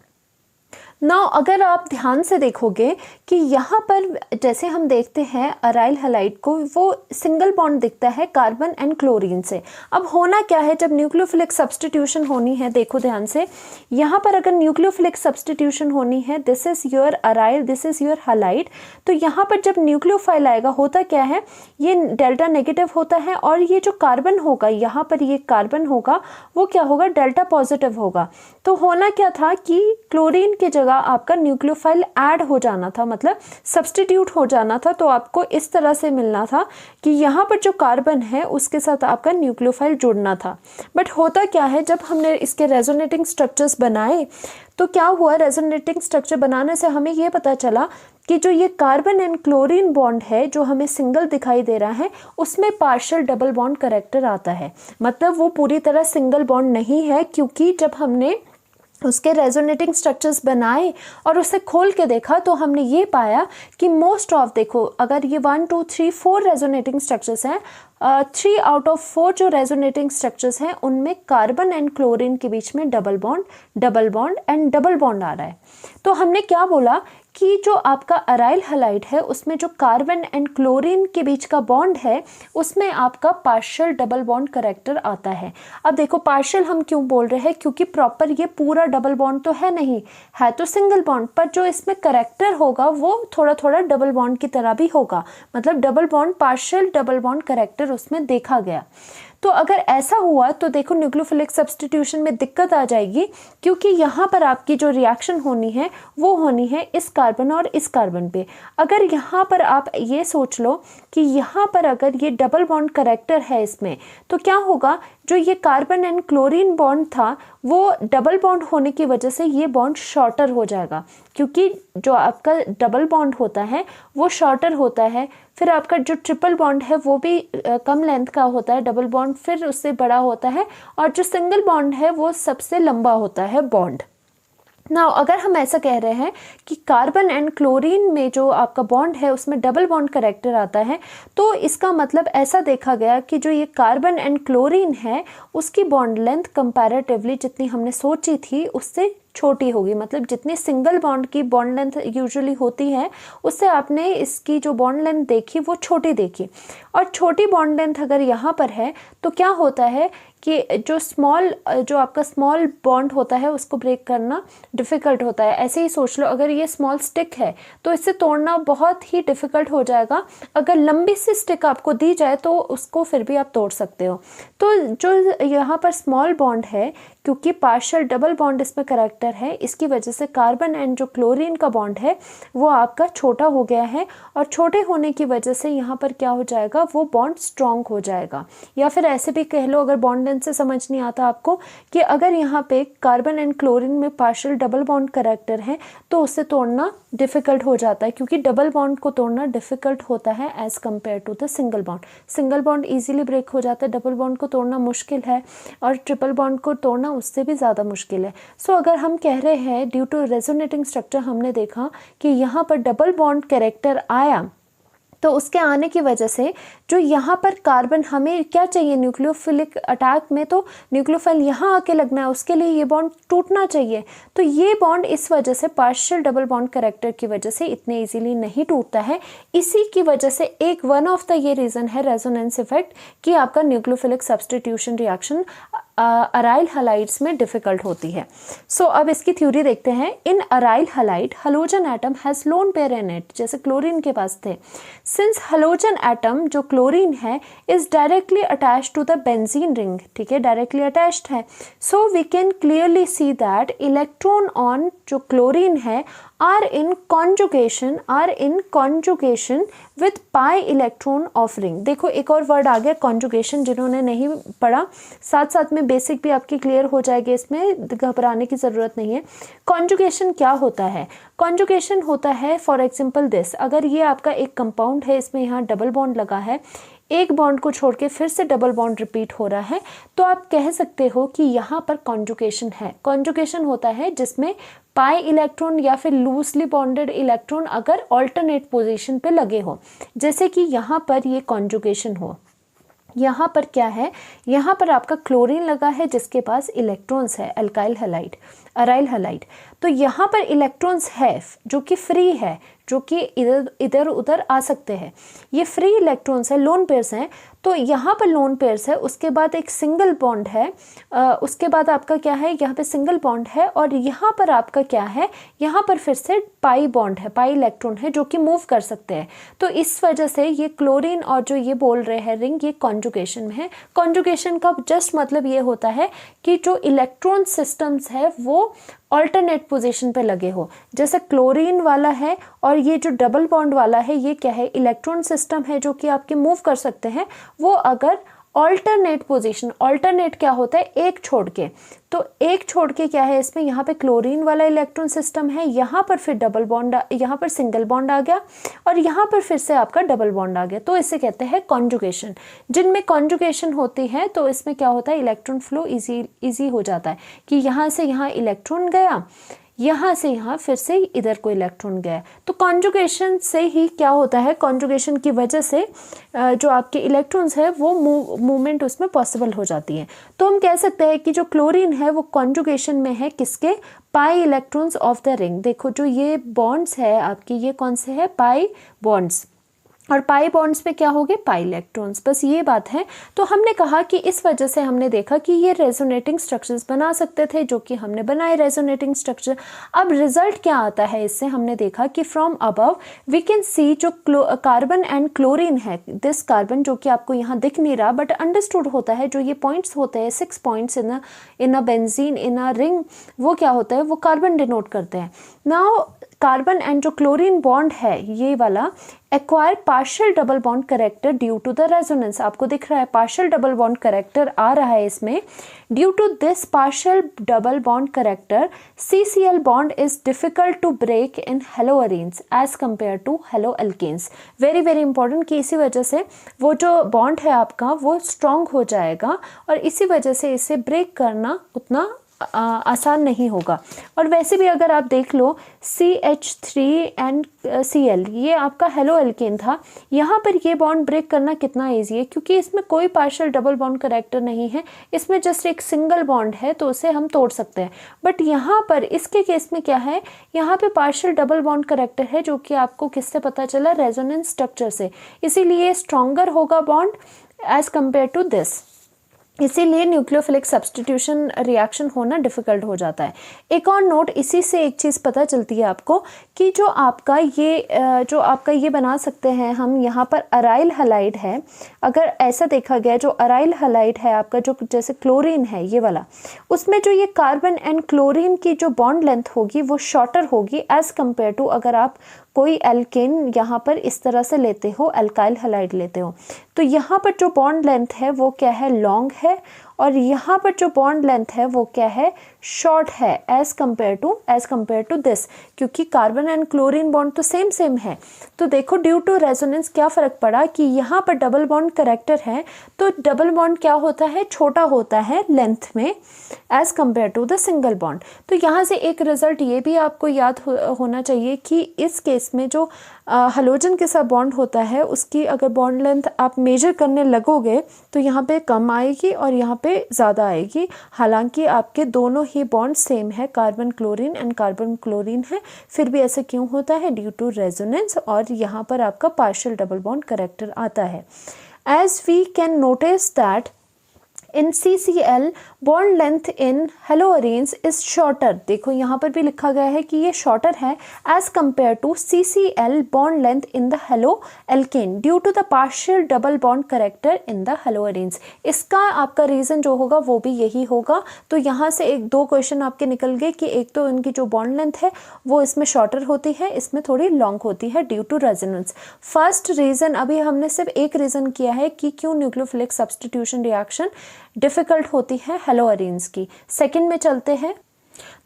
[SPEAKER 1] Now अगर आप ध्यान से देखोगे कि यहाँ पर जैसे हम देखते हैं अराइल हैलाइड को, वो सिंगल बॉन्ड दिखता है कार्बन एंड क्लोरीन से। अब होना क्या है, जब न्यूक्लियोफिलिक सब्स्टिट्यूशन होनी है, देखो ध्यान से, यहाँ पर अगर न्यूक्लियोफिलिक सब्स्टिट्यूशन होनी है, this is your aryl, this is your halide, तो यहाँ पर जब न्यूक्लियोफाइल आएगा, होता क्या है, ये डेल्टा नेगेटिव होता है और ये जो कार्बन होगा, यहाँ पर ये कार्बन होगा, वो क्या होगा, डेल्टा पॉजिटिव होगा। तो होना क्या था कि क्लोरीन की जगह आपका न्यूक्लियोफाइल ऐड हो जाना था, मतलब सब्स्टिट्यूट हो जाना था। तो आपको इस तरह से मिलना था कि यहाँ पर जो कार्बन है उसके साथ आपका न्यूक्लियोफाइल जुड़ना था। बट होता क्या है, जब हमने इसके रेजोनेटिंग स्ट्रक्चर्स बनाए तो क्या हुआ, रेजोनेटिंग स्ट्रक्चर बनाने से हमें ये पता चला कि जो ये कार्बन एंड क्लोरीन बॉन्ड है जो हमें सिंगल दिखाई दे रहा है, उसमें पार्शियल डबल बॉन्ड कैरेक्टर आता है। मतलब वो पूरी तरह सिंगल बॉन्ड नहीं है, क्योंकि जब हमने उसके रेजोनेटिंग स्ट्रक्चर्स बनाए और उसे खोल के देखा तो हमने ये पाया कि मोस्ट ऑफ, देखो अगर ये 1 2 3 4 रेजोनेटिंग स्ट्रक्चर्स हैं, 3 आउट ऑफ 4 जो रेजोनेटिंग स्ट्रक्चर्स हैं उनमें कार्बन एंड क्लोरीन के बीच में double bond and double bond आ रहा है। तो हमने क्या बोला कि जो आपका अराइल हैलाइड है उसमें जो कार्बन एंड क्लोरीन के बीच का बॉन्ड है उसमें आपका पार्शियल डबल बॉन्ड कैरेक्टर आता है। अब देखो पार्शियल हम क्यों बोल रहे हैं, क्योंकि प्रॉपर ये पूरा डबल बॉन्ड तो है नहीं, है तो सिंगल बॉन्ड, पर जो इसमें कैरेक्टर होगा वो थोड़ा थोड़ा डबल बॉन्ड की तरह भी होगा। मतलब double bond, partial double bond character उसमें देखा गया। तो अगर ऐसा हुआ तो देखो न्यूक्लियोफिलिक सब्स्टिट्यूशन में दिक्कत आ जाएगी, क्योंकि यहाँ पर आपकी जो रिएक्शन होनी है वो होनी है इस कार्बन और इस कार्बन पे। अगर यहाँ पर आप ये सोच लो कि यहाँ पर अगर ये डबल बॉन्ड कैरेक्टर है इसमें, तो क्या होगा, जो ये कार्बन एंड क्लोरीन बॉन्ड था वो डबल बॉन्ड होने की वजह से ये बॉन्ड शॉर्टर हो जाएगा, क्योंकि जो आपका डबल बॉन्ड होता है वो शॉर्टर होता है। फिर आपका जो ट्रिपल बॉन्ड है वो भी कम लेंथ का होता है, डबल बॉन्ड फिर उससे बड़ा होता है, और जो सिंगल बॉन्ड है वो सबसे लंबा होता है बॉन्ड। ना अगर हम ऐसा कह रहे हैं कि कार्बन एंड क्लोरीन में जो आपका बॉन्ड है उसमें डबल बॉन्ड कैरेक्टर आता है, तो इसका मतलब ऐसा देखा गया कि जो ये कार्बन एंड क्लोरीन है उसकी बॉन्ड लेंथ कंपैरेटिवली जितनी हमने सोची थी उससे छोटी होगी। मतलब जितनी सिंगल बॉन्ड की बॉन्ड लेंथ यूजुअली होती है उससे आपने इसकी जो बॉन्ड लेंथ देखी वो छोटी देखी, और छोटी बॉन्ड लेंथ अगर यहाँ पर है तो क्या होता है कि जो आपका स्मॉल बॉन्ड होता है उसको ब्रेक करना डिफ़िकल्ट होता है। ऐसे ही सोच लो, अगर ये स्मॉल स्टिक है तो इससे तोड़ना बहुत ही डिफ़िकल्ट हो जाएगा। अगर लंबी सी स्टिक आपको दी जाए तो उसको फिर भी आप तोड़ सकते हो। तो जो यहाँ पर स्मॉल बॉन्ड है, क्योंकि पार्शियल डबल बॉन्ड इसमें कैरेक्टर है, इसकी वजह से कार्बन एंड जो क्लोरीन का बॉन्ड है वो आपका छोटा हो गया है, और छोटे होने की वजह से यहाँ पर क्या हो जाएगा, वो बॉन्ड स्ट्रॉन्ग हो जाएगा। या फिर ऐसे भी कह लो, अगर बॉन्ड लेंथ से समझ नहीं आता आपको, कि अगर यहाँ पे कार्बन एंड क्लोरीन में पार्शियल डबल बॉन्ड कैरेक्टर है तो उससे तोड़ना डिफ़िकल्ट हो जाता है, क्योंकि डबल बॉन्ड को तोड़ना डिफ़िकल्ट होता है as compare to the single bond. Single bond easily break हो जाता है, डबल बॉन्ड को तोड़ना मुश्किल है, और ट्रिपल बॉन्ड को तोड़ना उससे भी ज़्यादा मुश्किल है। सो अगर हम कह रहे हैं ड्यू टू रेजोनेटिंग स्ट्रक्चर हमने देखा कि यहाँ पर डबल बॉन्ड कैरेक्टर आया, तो उसके आने की वजह से जो यहाँ पर कार्बन, हमें क्या चाहिए न्यूक्लियोफिलिक अटैक में, तो न्यूक्लियोफाइल यहाँ आके लगना है, उसके लिए ये बॉन्ड टूटना चाहिए। तो ये बॉन्ड इस वजह से पार्शियल डबल बॉन्ड कैरेक्टर की वजह से इतने इजीली नहीं टूटता है। इसी की वजह से वन ऑफ द ये रीज़न है रेजोनेंस इफेक्ट, कि आपका nucleophilic substitution reaction aryl halides में डिफिकल्ट होती है। सो अब इसकी थ्योरी देखते हैं। In aryl halide halogen atom has lone pair in it, जैसे क्लोरीन के पास थे। सिंस हैलोजन एटम जो क्लोरीन है is directly attached to the benzene ring, ठीक है, डायरेक्टली अटैच्ड है, so we can clearly see that electron on जो क्लोरीन है are in conjugation with pi electron of ring। देखो एक और वर्ड आ गया conjugation, जिन्होंने नहीं पढ़ा साथ साथ में बेसिक भी आपकी क्लियर हो जाएगी, इसमें घबराने की ज़रूरत नहीं है। conjugation क्या होता है? conjugation होता है फॉर एग्जाम्पल दिस, अगर ये आपका एक कंपाउंड है, इसमें यहाँ डबल बॉन्ड लगा है, एक बॉन्ड को छोड़ के फिर से डबल बॉन्ड रिपीट हो रहा है, तो आप कह सकते हो कि यहाँ पर कॉन्जुगेशन है। कॉन्जुगेशन होता है जिसमें पाई इलेक्ट्रॉन या फिर लूजली बॉन्डेड इलेक्ट्रॉन अगर ऑल्टरनेट पोजीशन पे लगे हो, जैसे कि यहाँ पर ये कॉन्जुगेशन हो। यहाँ पर क्या है, यहाँ पर आपका क्लोरीन लगा है जिसके पास इलेक्ट्रॉन्स है, अल्काइल हैलाइड, अराइल हैलाइड। तो यहाँ पर इलेक्ट्रॉन्स है जो कि फ्री है, जो कि इधर उधर आ सकते हैं। ये फ्री इलेक्ट्रॉन्स है, लोन पेयर्स हैं। तो यहाँ पर लोन पेयर्स है, उसके बाद एक सिंगल बॉन्ड है, उसके बाद आपका क्या है, यहाँ पे सिंगल बॉन्ड है, और यहाँ पर आपका क्या है, यहाँ पर फिर से पाई बॉन्ड है, पाई इलेक्ट्रॉन है जो कि मूव कर सकते हैं। तो इस वजह से ये क्लोरीन और जो ये बोल रहे हैं रिंग, ये कॉन्जुगेशन में है। कॉन्जुगेशन का जस्ट मतलब ये होता है कि जो इलेक्ट्रॉन सिस्टम्स है वो ऑल्टरनेट पोजीशन पे लगे हो। जैसे क्लोरीन वाला है और ये जो डबल बॉन्ड वाला है, ये क्या है, इलेक्ट्रॉन सिस्टम है जो कि आपके मूव कर सकते हैं। वो अगर ऑल्टरनेट पोजीशन, ऑल्टरनेट क्या होता है, एक छोड़ के, तो एक छोड़ के क्या है इसमें, यहाँ पे क्लोरीन वाला इलेक्ट्रॉन सिस्टम है, यहाँ पर फिर डबल बॉन्ड, यहाँ पर सिंगल बॉन्ड आ गया और यहाँ पर फिर से आपका डबल बॉन्ड आ गया, तो इसे कहते हैं कॉन्जुगेशन। जिनमें कॉन्जुगेशन होती है तो इसमें क्या होता है, इलेक्ट्रॉन फ्लो इजी हो जाता है कि यहाँ से यहाँ इलेक्ट्रॉन गया, यहाँ से यहाँ फिर से इधर को इलेक्ट्रॉन गया। तो कॉन्जुगेशन से ही क्या होता है, कॉन्जुगेशन की वजह से जो आपके इलेक्ट्रॉन्स है वो मूवमेंट उसमें पॉसिबल हो जाती है। तो हम कह सकते हैं कि जो क्लोरीन है वो कॉन्जुगेशन में है किसके, pi electrons of the ring. देखो जो ये बॉन्ड्स है आपके, ये कौन से है, पाई बॉन्ड्स, और पाई बॉन्ड्स पे क्या हो गए, पाई इलेक्ट्रॉन्स, बस ये बात है। तो हमने कहा कि इस वजह से हमने देखा कि ये रेजोनेटिंग स्ट्रक्चर्स बना सकते थे, जो कि हमने बनाए रेजोनेटिंग स्ट्रक्चर। अब रिजल्ट क्या आता है इससे, हमने देखा कि from above we can see जो कार्बन एंड क्लोरीन है, दिस कार्बन जो कि आपको यहाँ दिख नहीं रहा बट अंडरस्टूड होता है, जो ये पॉइंट्स होते हैं 6 points in a benzene in a ring, वो क्या होता है, वो कार्बन डिनोट करते हैं। नाउ कार्बन एंड जो क्लोरीन बॉन्ड है ये वाला acquire partial double bond character due to the resonance. आपको दिख रहा है पार्शियल डबल बॉन्ड करेक्टर आ रहा है इसमें। Due to this partial double bond character CCl bond is difficult to break in haloarenes as compare to halo alkanes. Very very important कि इसी वजह से वो जो बॉन्ड है आपका वो स्ट्रॉन्ग हो जाएगा और इसी वजह से इसे ब्रेक करना उतना आसान नहीं होगा। और वैसे भी अगर आप देख लो CH3 एंड Cl, ये आपका हेलो एल्केन था, यहाँ पर ये बॉन्ड ब्रेक करना कितना इजी है, क्योंकि इसमें कोई पार्शियल डबल बॉन्ड करेक्टर नहीं है, इसमें जस्ट एक सिंगल बॉन्ड है तो उसे हम तोड़ सकते हैं। बट यहाँ पर इसके केस में क्या है, यहाँ पे पार्शियल डबल बॉन्ड करेक्टर है, जो कि आपको किससे पता चला, रेजोनेंस स्ट्रक्चर से, इसीलिए स्ट्रॉन्गर होगा bond as compare to this, इसीलिए न्यूक्लियोफिलिक सब्स्टिट्यूशन रिएक्शन होना डिफिकल्ट हो जाता है। एक और नोट, इसी से एक चीज़ पता चलती है आपको कि जो आपका ये बना सकते हैं हम, यहाँ पर अराइल हैलाइड है, अगर ऐसा देखा गया जो अराइल हैलाइड है आपका, जो जैसे क्लोरीन है ये वाला, उसमें जो ये कार्बन एंड क्लोरीन की जो बॉन्ड लेंथ होगी वो शॉर्टर होगी एज कंपेयर टू अगर आप कोई एल्केन यहाँ पर इस तरह से लेते हो, अल्काइल हैलाइड लेते हो, तो यहाँ पर जो बॉन्ड लेंथ है वो क्या है, लॉन्ग है, और यहाँ पर जो बॉन्ड लेंथ है वो क्या है, शॉर्ट है एज कंपेयर टू दिस, क्योंकि कार्बन एंड क्लोरीन बॉन्ड तो सेम है। तो देखो ड्यू टू रेजोनेंस क्या फ़र्क पड़ा कि यहाँ पर डबल बॉन्ड करेक्टर है, तो डबल बॉन्ड क्या होता है, छोटा होता है लेंथ में as compare to the single bond. तो यहाँ से एक रिजल्ट ये भी आपको याद होना चाहिए कि इस केस में जो हैलोजन के साथ बॉन्ड होता है उसकी अगर बॉन्ड लेंथ आप मेजर करने लगोगे तो यहाँ पे कम आएगी और यहाँ पे ज़्यादा आएगी, हालांकि आपके दोनों ही बॉन्ड सेम है, carbon chlorine and carbon chlorine है, फिर भी ऐसा क्यों होता है, ड्यू टू रेजोनेंस, और यहाँ पर आपका पार्शियल डबल बॉन्ड करेक्टर आता है। As we can notice that in CCl bond length in haloarenes is shorter. देखो यहाँ पर भी लिखा गया है कि ये शॉर्टर है as compare to CCl bond length in the halo alkane due to the partial double bond character in the haloarenes. इसका आपका रीजन जो होगा वो भी यही होगा। तो यहाँ से एक दो क्वेश्चन आपके निकल गए कि एक तो इनकी जो बॉन्ड लेंथ है वो इसमें शॉर्टर होती है, इसमें थोड़ी लॉन्ग होती है due to resonance. First reason अभी हमने सिर्फ एक रीजन किया है कि क्यों न्यूक्लियोफिलिक सब्स्टिट्यूशन रिएक्शन डिफिकल्ट होती है हेलोअरीन्स की। सेकंड में चलते हैं।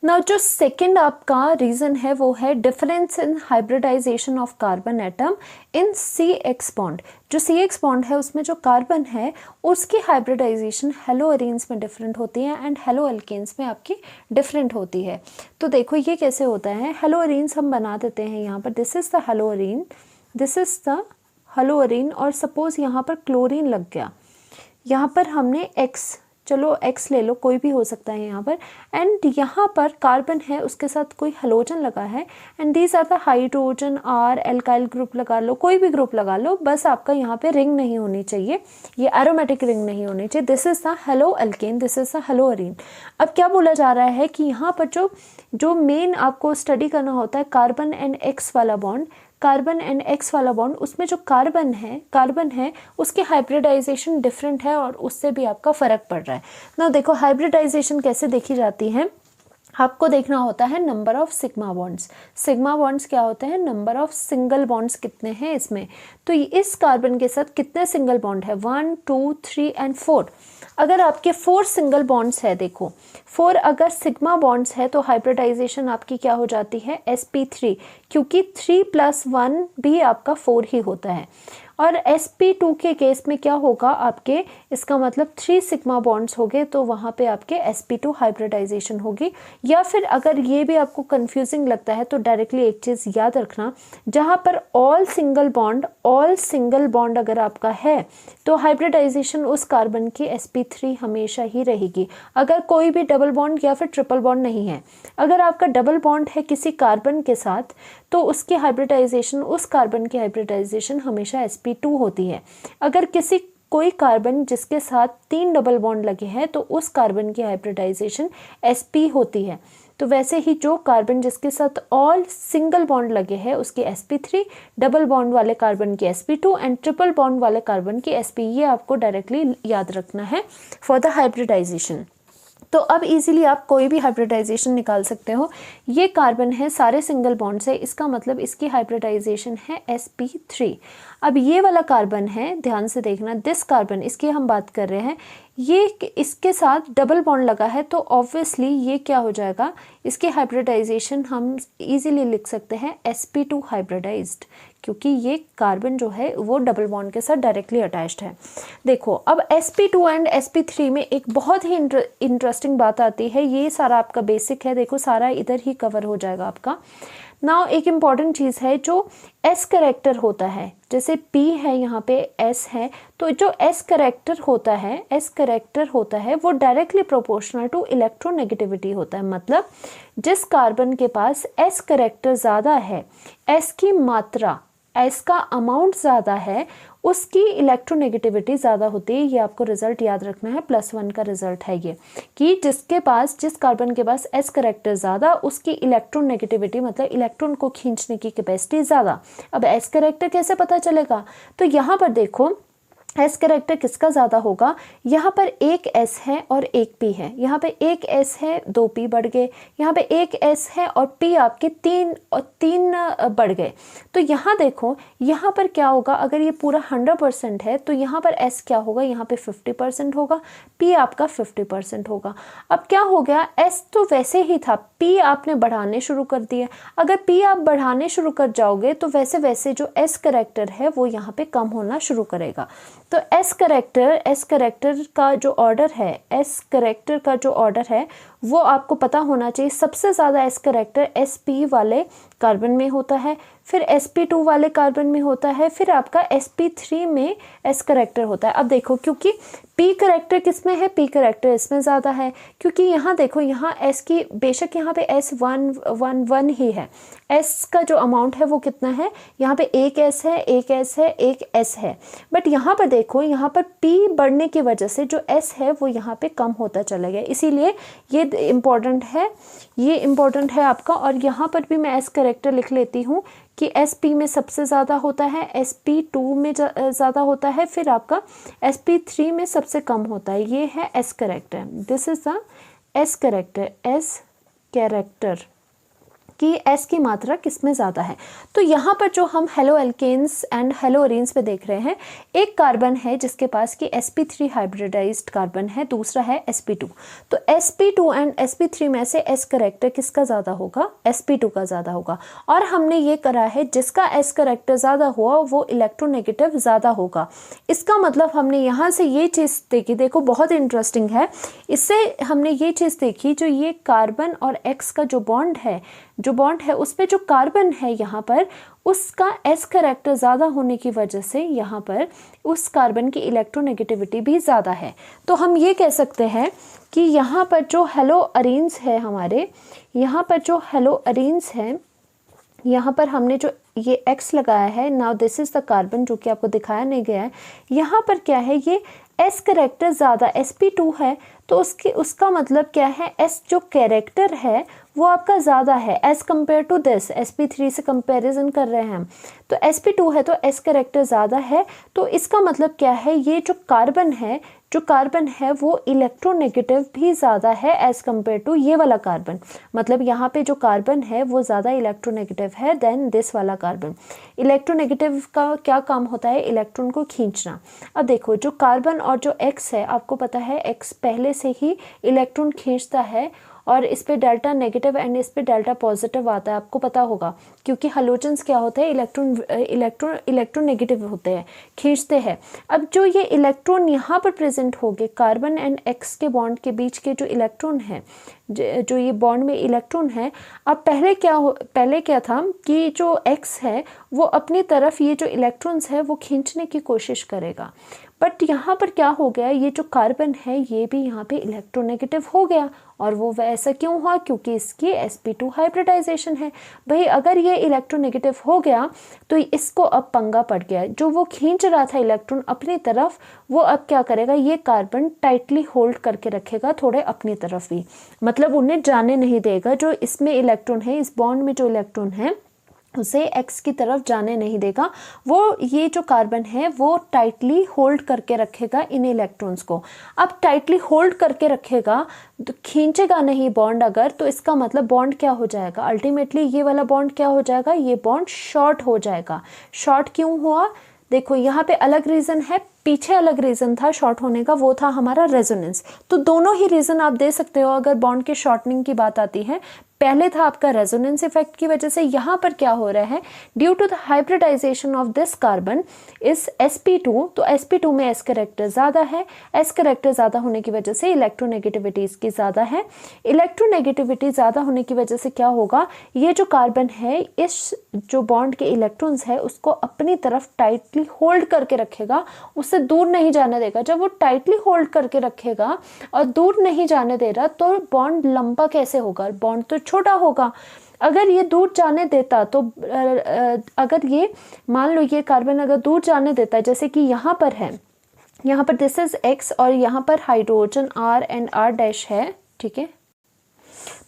[SPEAKER 1] नाउ जो सेकंड आपका रीजन है वो है difference in hybridization of carbon atom in CX bond. जो CX बॉन्ड है उसमें जो कार्बन है उसकी हाइब्रिडाइजेशन हेलोअरीन्स में डिफरेंट होती है एंड हेलोअल्केन्स में आपकी डिफरेंट होती है। तो देखो ये कैसे होता है, हेलोअरीन्स हम बना देते हैं यहाँ पर, this is the haloarene, this is the haloarene, और सपोज यहाँ पर क्लोरीन लग गया, यहाँ पर हमने X, चलो X ले लो, कोई भी हो सकता है यहाँ पर, एंड यहाँ पर कार्बन है उसके साथ कोई हेलोजन लगा है and these are the hydrogen R alkyl group लगा लो, कोई भी ग्रुप लगा लो, बस आपका यहाँ पे रिंग नहीं होनी चाहिए, ये एरोमेटिक रिंग नहीं होनी चाहिए। This is the halo alkane, this is the haloarene. अब क्या बोला जा रहा है कि यहाँ पर जो मेन आपको स्टडी करना होता है कार्बन एंड X वाला बॉन्ड, कार्बन एंड X वाला बॉन्ड, उसमें जो कार्बन है उसकी हाइब्रिडाइजेशन डिफरेंट है और उससे भी आपका फ़र्क पड़ रहा है ना। देखो हाइब्रिडाइजेशन कैसे देखी जाती है, आपको देखना होता है number of sigma bonds. Sigma bonds क्या होते हैं, नंबर ऑफ सिंगल बॉन्ड्स कितने हैं इसमें। तो इस कार्बन के साथ कितने सिंगल बॉन्ड है, 1 2 3 एंड 4। अगर आपके 4 सिंगल बॉन्ड्स है, देखो 4 अगर सिग्मा बॉन्ड्स है तो हाइब्रिडाइजेशन आपकी क्या हो जाती है, sp3, क्योंकि 3 + 1 भी आपका 4 ही होता है। और sp2 के केस में क्या होगा आपके, इसका मतलब 3 सिग्मा बॉन्ड्स हो गए तो वहाँ पे आपके sp2 हाइब्रिडाइजेशन होगी। या फिर अगर ये भी आपको कंफ्यूजिंग लगता है तो डायरेक्टली एक चीज़ याद रखना, जहाँ पर ऑल सिंगल बॉन्ड अगर आपका है तो हाइब्रिडाइजेशन उस कार्बन की sp3 हमेशा ही रहेगी। अगर कोई भी डबल बॉन्ड या फिर ट्रिपल बॉन्ड नहीं है, अगर आपका डबल बॉन्ड है किसी कार्बन के साथ तो उसकी हाइब्रिडाइजेशन, उस कार्बन की हाइब्रिडाइजेशन हमेशा sp2 होती है। अगर कोई कार्बन जिसके साथ 3 डबल बॉन्ड लगे हैं तो उस कार्बन की हाइब्रिडाइजेशन sp होती है। तो वैसे ही जो कार्बन जिसके साथ ऑल सिंगल बॉन्ड लगे हैं उसकी sp3, डबल बॉन्ड वाले कार्बन की sp2 एंड ट्रिपल बॉन्ड वाले कार्बन की sp, ये आपको डायरेक्टली याद रखना है फॉर द हाइब्रिडाइजेशन। तो अब इजीली आप कोई भी हाइब्रिडाइजेशन निकाल सकते हो। ये कार्बन है, सारे सिंगल बॉन्ड से, इसका मतलब इसकी हाइब्रिडाइजेशन है sp3। अब ये वाला कार्बन है, ध्यान से देखना, दिस कार्बन, इसकी हम बात कर रहे हैं, ये इसके साथ डबल बॉन्ड लगा है तो ऑब्वियसली ये क्या हो जाएगा, इसकी हाइब्रिडाइजेशन हम इजीली लिख सकते हैं sp2 हाइब्रिडाइज्ड, क्योंकि ये कार्बन जो है वो डबल बॉन्ड के साथ डायरेक्टली अटैच्ड है। देखो अब sp2 एंड sp3 में एक बहुत ही इंटरेस्टिंग बात आती है, ये सारा आपका बेसिक है, देखो सारा इधर ही कवर हो जाएगा आपका। नाउ एक इम्पॉर्टेंट चीज़ है, जो S करेक्टर होता है, जैसे P है यहाँ पे S है, तो जो S करेक्टर होता है वो डायरेक्टली प्रोपोर्शनल टू इलेक्ट्रोनेगेटिविटी होता है। मतलब जिस कार्बन के पास S करेक्टर ज़्यादा है, S की मात्रा, S का अमाउंट ज़्यादा है, उसकी इलेक्ट्रोनेगेटिविटी ज़्यादा होती है। ये आपको रिजल्ट याद रखना है, +1 का रिजल्ट है ये, कि जिस कार्बन के पास S करेक्टर ज़्यादा, उसकी इलेक्ट्रोनेगेटिविटी मतलब इलेक्ट्रॉन को खींचने की कैपेसिटी ज़्यादा। अब S करेक्टर कैसे पता चलेगा, तो यहाँ पर देखो S करेक्टर किसका ज़्यादा होगा, यहाँ पर एक S है और एक P है, यहाँ पे एक S है 2 P बढ़ गए, यहाँ पे एक S है और P आपके 3 बढ़ गए। तो यहाँ देखो, यहाँ पर क्या होगा, अगर ये पूरा 100% है तो यहाँ पर S क्या होगा, यहाँ पे 50% होगा, P आपका 50% होगा। अब क्या हो गया, S तो वैसे ही था, P आपने बढ़ाने शुरू कर दिए। अगर P आप बढ़ाने शुरू कर जाओगे तो वैसे वैसे जो S करेक्टर है वो यहाँ पे कम होना शुरू करेगा। तो S करेक्टर का जो ऑर्डर है, वो आपको पता होना चाहिए। सबसे ज़्यादा एस कैरेक्टर sp वाले कार्बन में होता है, फिर sp2 वाले कार्बन में होता है, फिर आपका sp3 में एस कैरेक्टर होता है। अब देखो क्योंकि p कैरेक्टर किस में है, p कैरेक्टर इसमें ज़्यादा है, क्योंकि यहाँ देखो यहाँ s की बेशक यहाँ पे S1 ही है, s का जो अमाउंट है वो कितना है, यहाँ पे एक s है, एक s है, एक s है, बट यहाँ पर देखो यहाँ पर p बढ़ने की वजह से जो s है वो यहाँ पे कम होता चला गया, इसीलिए ये इम्पोर्टेंट है, ये इम्पोर्टेंट है आपका। और यहाँ पर भी मैं एस कैरेक्टर लिख लेती हूँ कि sp में सबसे ज़्यादा होता है, sp2 में ज़्यादा होता है, फिर आपका sp3 में सबसे कम होता है। ये है S character, this is the S character, S character कि एस की मात्रा किस में ज़्यादा है। तो यहाँ पर जो हम halo alkanes and halo arenes पे देख रहे हैं, एक कार्बन है जिसके पास कि sp3 हाइब्रिडाइज्ड कार्बन है, दूसरा है sp2। तो sp2 एंड sp3 में से एस कैरेक्टर किसका ज़्यादा होगा, sp2 का ज़्यादा होगा। और हमने ये करा है जिसका एस कैरेक्टर ज़्यादा हुआ वो इलेक्ट्रोनेगेटिव ज़्यादा होगा। इसका मतलब हमने यहाँ से ये चीज़ देखी, देखो बहुत इंटरेस्टिंग है, इससे हमने ये चीज़ देखी जो ये कार्बन और एक्स का जो बॉन्ड है उसमें जो कार्बन है यहाँ पर उसका एस कैरेक्टर ज़्यादा होने की वजह से यहाँ पर उस कार्बन की इलेक्ट्रोनेगेटिविटी भी ज़्यादा है। तो हम ये कह सकते हैं कि यहाँ पर जो हेलो अरेन्स है हमारे, यहाँ पर जो हेलो अरेन्स है, यहाँ पर हमने जो ये X लगाया है, now this is the carbon जो कि आपको दिखाया नहीं गया है। यहाँ पर क्या है, ये S कैरेक्टर ज़्यादा sp2 है, तो उसका मतलब क्या है, S जो कैरेक्टर है वो आपका ज़्यादा है as compare to this, sp3 से कंपैरिजन कर रहे हैं हम, तो sp2 है तो S कैरेक्टर ज़्यादा है। तो इसका मतलब क्या है, ये जो कार्बन है वो इलेक्ट्रोनेगेटिव भी ज़्यादा है एज़ कम्पेयर टू ये वाला कार्बन। मतलब यहाँ पे जो कार्बन है वो ज़्यादा इलेक्ट्रोनेगेटिव है देन दिस वाला कार्बन। इलेक्ट्रोनेगेटिव का क्या काम होता है, इलेक्ट्रॉन को खींचना। अब देखो जो कार्बन और जो X है, आपको पता है X पहले से ही इलेक्ट्रॉन खींचता है और इस पे डेल्टा नेगेटिव एंड इस पे डेल्टा पॉजिटिव आता है, आपको पता होगा, क्योंकि हैलोजेंस क्या होते हैं, इलेक्ट्रॉन नेगेटिव होते हैं, खींचते हैं। अब जो ये इलेक्ट्रॉन यहाँ पर प्रेजेंट हो गए, कार्बन एंड एक्स के बॉन्ड के बीच के जो इलेक्ट्रॉन है, जो ये बॉन्ड में इलेक्ट्रॉन है, अब पहले क्या था कि जो एक्स है वो अपनी तरफ ये जो इलेक्ट्रॉन्स है वो खींचने की कोशिश करेगा, बट यहाँ पर क्या हो गया, ये जो कार्बन है ये भी यहाँ पे इलेक्ट्रोनेगेटिव हो गया। और वो वैसा क्यों हुआ, क्योंकि इसकी sp2 हाइब्रिडाइजेशन है। भाई अगर ये इलेक्ट्रोनेगेटिव हो गया तो इसको अब पंगा पड़ गया, जो वो खींच रहा था इलेक्ट्रॉन अपनी तरफ, वो अब क्या करेगा, ये कार्बन टाइटली होल्ड करके रखेगा थोड़े अपनी तरफ भी, मतलब उन्हें जाने नहीं देगा। जो इसमें इलेक्ट्रॉन है, इस बॉन्ड में जो इलेक्ट्रॉन है उसे एक्स की तरफ जाने नहीं देगा, वो ये जो कार्बन है वो टाइटली होल्ड करके रखेगा इन इलेक्ट्रॉन्स को। अब टाइटली होल्ड करके रखेगा तो खींचेगा नहीं बॉन्ड अगर, तो इसका मतलब बॉन्ड क्या हो जाएगा, अल्टीमेटली ये वाला बॉन्ड क्या हो जाएगा, ये बॉन्ड शॉर्ट हो जाएगा। शॉर्ट क्यों हुआ, देखो यहाँ पे अलग रीज़न है, पीछे अलग रीज़न था शॉर्ट होने का, वो था हमारा रेजोनेंस। तो दोनों ही रीज़न आप दे सकते हो अगर बॉन्ड के शॉर्टनिंग की बात आती है। पहले था आपका रेजोनेंस इफेक्ट की वजह से, यहाँ पर क्या हो रहा है, due to the hybridization of this carbon is sp2, तो sp2 में एस कैरेक्टर ज़्यादा है, एस कैरेक्टर ज़्यादा होने की वजह से इलेक्ट्रोनेगेटिविटी इसकी ज़्यादा है। इलेक्ट्रोनेगेटिविटी ज़्यादा होने की वजह से क्या होगा, ये जो कार्बन है इस जो बॉन्ड के इलेक्ट्रॉन्स है उसको अपनी तरफ टाइटली होल्ड करके रखेगा, उससे दूर नहीं जाने देगा। जब वो टाइटली होल्ड करके रखेगा और दूर नहीं जाने दे रहा तो बॉन्ड लंबा कैसे होगा, बॉन्ड तो छोटा होगा। अगर ये दूर जाने देता तो अगर ये मान लो ये कार्बन अगर दूर जाने देता, जैसे कि यहाँ पर है, यहाँ पर दिस इज एक्स और यहाँ पर हाइड्रोजन R एंड R' है, ठीक है,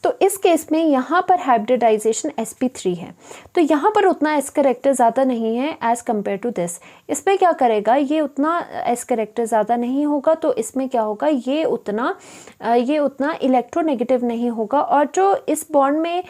[SPEAKER 1] तो इस केस में यहाँ पर हाइब्रिडाइजेशन sp3 है, तो यहाँ पर उतना एस कैरेक्टर ज़्यादा नहीं है एज़ कम्पेयर टू दिस। इसमें क्या करेगा, ये उतना एस कैरेक्टर ज़्यादा नहीं होगा, तो इसमें क्या होगा, ये उतना इलेक्ट्रोनेगेटिव नहीं होगा, और जो इस बॉन्ड में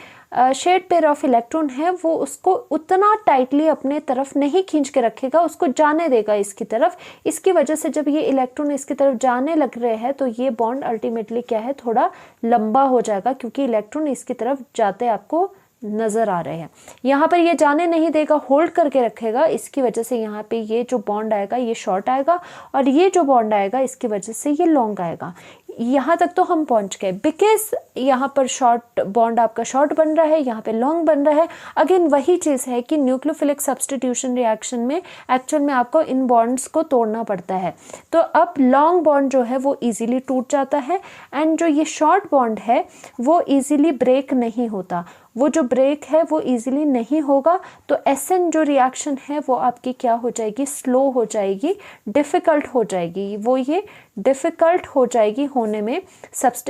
[SPEAKER 1] शेड पेयर ऑफ इलेक्ट्रॉन है वो उसको उतना टाइटली अपने तरफ नहीं खींच के रखेगा, उसको जाने देगा इसकी तरफ। इसकी वजह से जब ये इलेक्ट्रॉन इसकी तरफ जाने लग रहे हैं तो ये बॉन्ड अल्टीमेटली क्या है, थोड़ा लंबा हो जाएगा, क्योंकि इलेक्ट्रॉन इसकी तरफ जाते आपको नज़र आ रहे हैं। यहाँ पर ये जाने नहीं देगा, होल्ड करके रखेगा, इसकी वजह से यहाँ पे ये जो बॉन्ड आएगा ये शॉर्ट आएगा, और ये जो बॉन्ड आएगा इसकी वजह से ये लॉन्ग आएगा। यहाँ तक तो हम पहुँच गए, बिकॉज यहाँ पर शॉर्ट बॉन्ड आपका शॉर्ट बन रहा है, यहाँ पे लॉन्ग बन रहा है। अगेन वही चीज़ है कि न्यूक्लियोफिलिक सब्स्टिट्यूशन रिएक्शन में एक्चुअल में आपको इन बॉन्ड्स को तोड़ना पड़ता है। तो अब लॉन्ग बॉन्ड जो है वो ईजिली टूट जाता है, एंड जो ये शॉर्ट बॉन्ड है वो ईजिली ब्रेक नहीं होता। वो जो ब्रेक है वो इजीली नहीं होगा, तो एसएन जो रिएक्शन है वो आपकी क्या हो जाएगी, स्लो हो जाएगी, डिफ़िकल्ट हो जाएगी। वो ये डिफ़िकल्ट हो जाएगी होने में,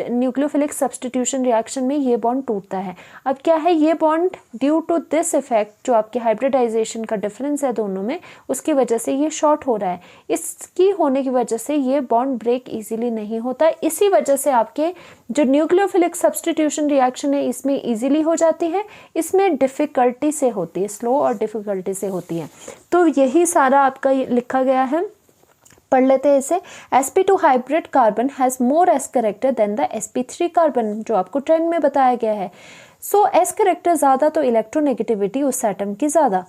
[SPEAKER 1] न्यूक्लियोफिलिक सब्स्टिट्यूशन रिएक्शन में ये बॉन्ड टूटता है। अब क्या है, ये bond due to this effect, जो आपके हाइब्रिडाइजेशन का डिफरेंस है दोनों में, उसकी वजह से ये शॉर्ट हो रहा है। इसकी होने की वजह से ये बॉन्ड ब्रेक इजीली नहीं होता। इसी वजह से आपके जो न्यूक्लियोफिलिक सब्स्टिट्यूशन रिएक्शन है इसमें इजीली हो जाती है, इसमें डिफ़िकल्टी से होती है, स्लो और डिफ़िकल्टी से होती है। तो यही सारा आपका लिखा गया है, पढ़ लेते हैं इसे। sp2 hybrid carbon has more s character than the sp3 carbon, जो आपको ट्रेंड में बताया गया है। सो s करेक्टर ज़्यादा तो इलेक्ट्रोनेगेटिविटी उस एटम की ज़्यादा।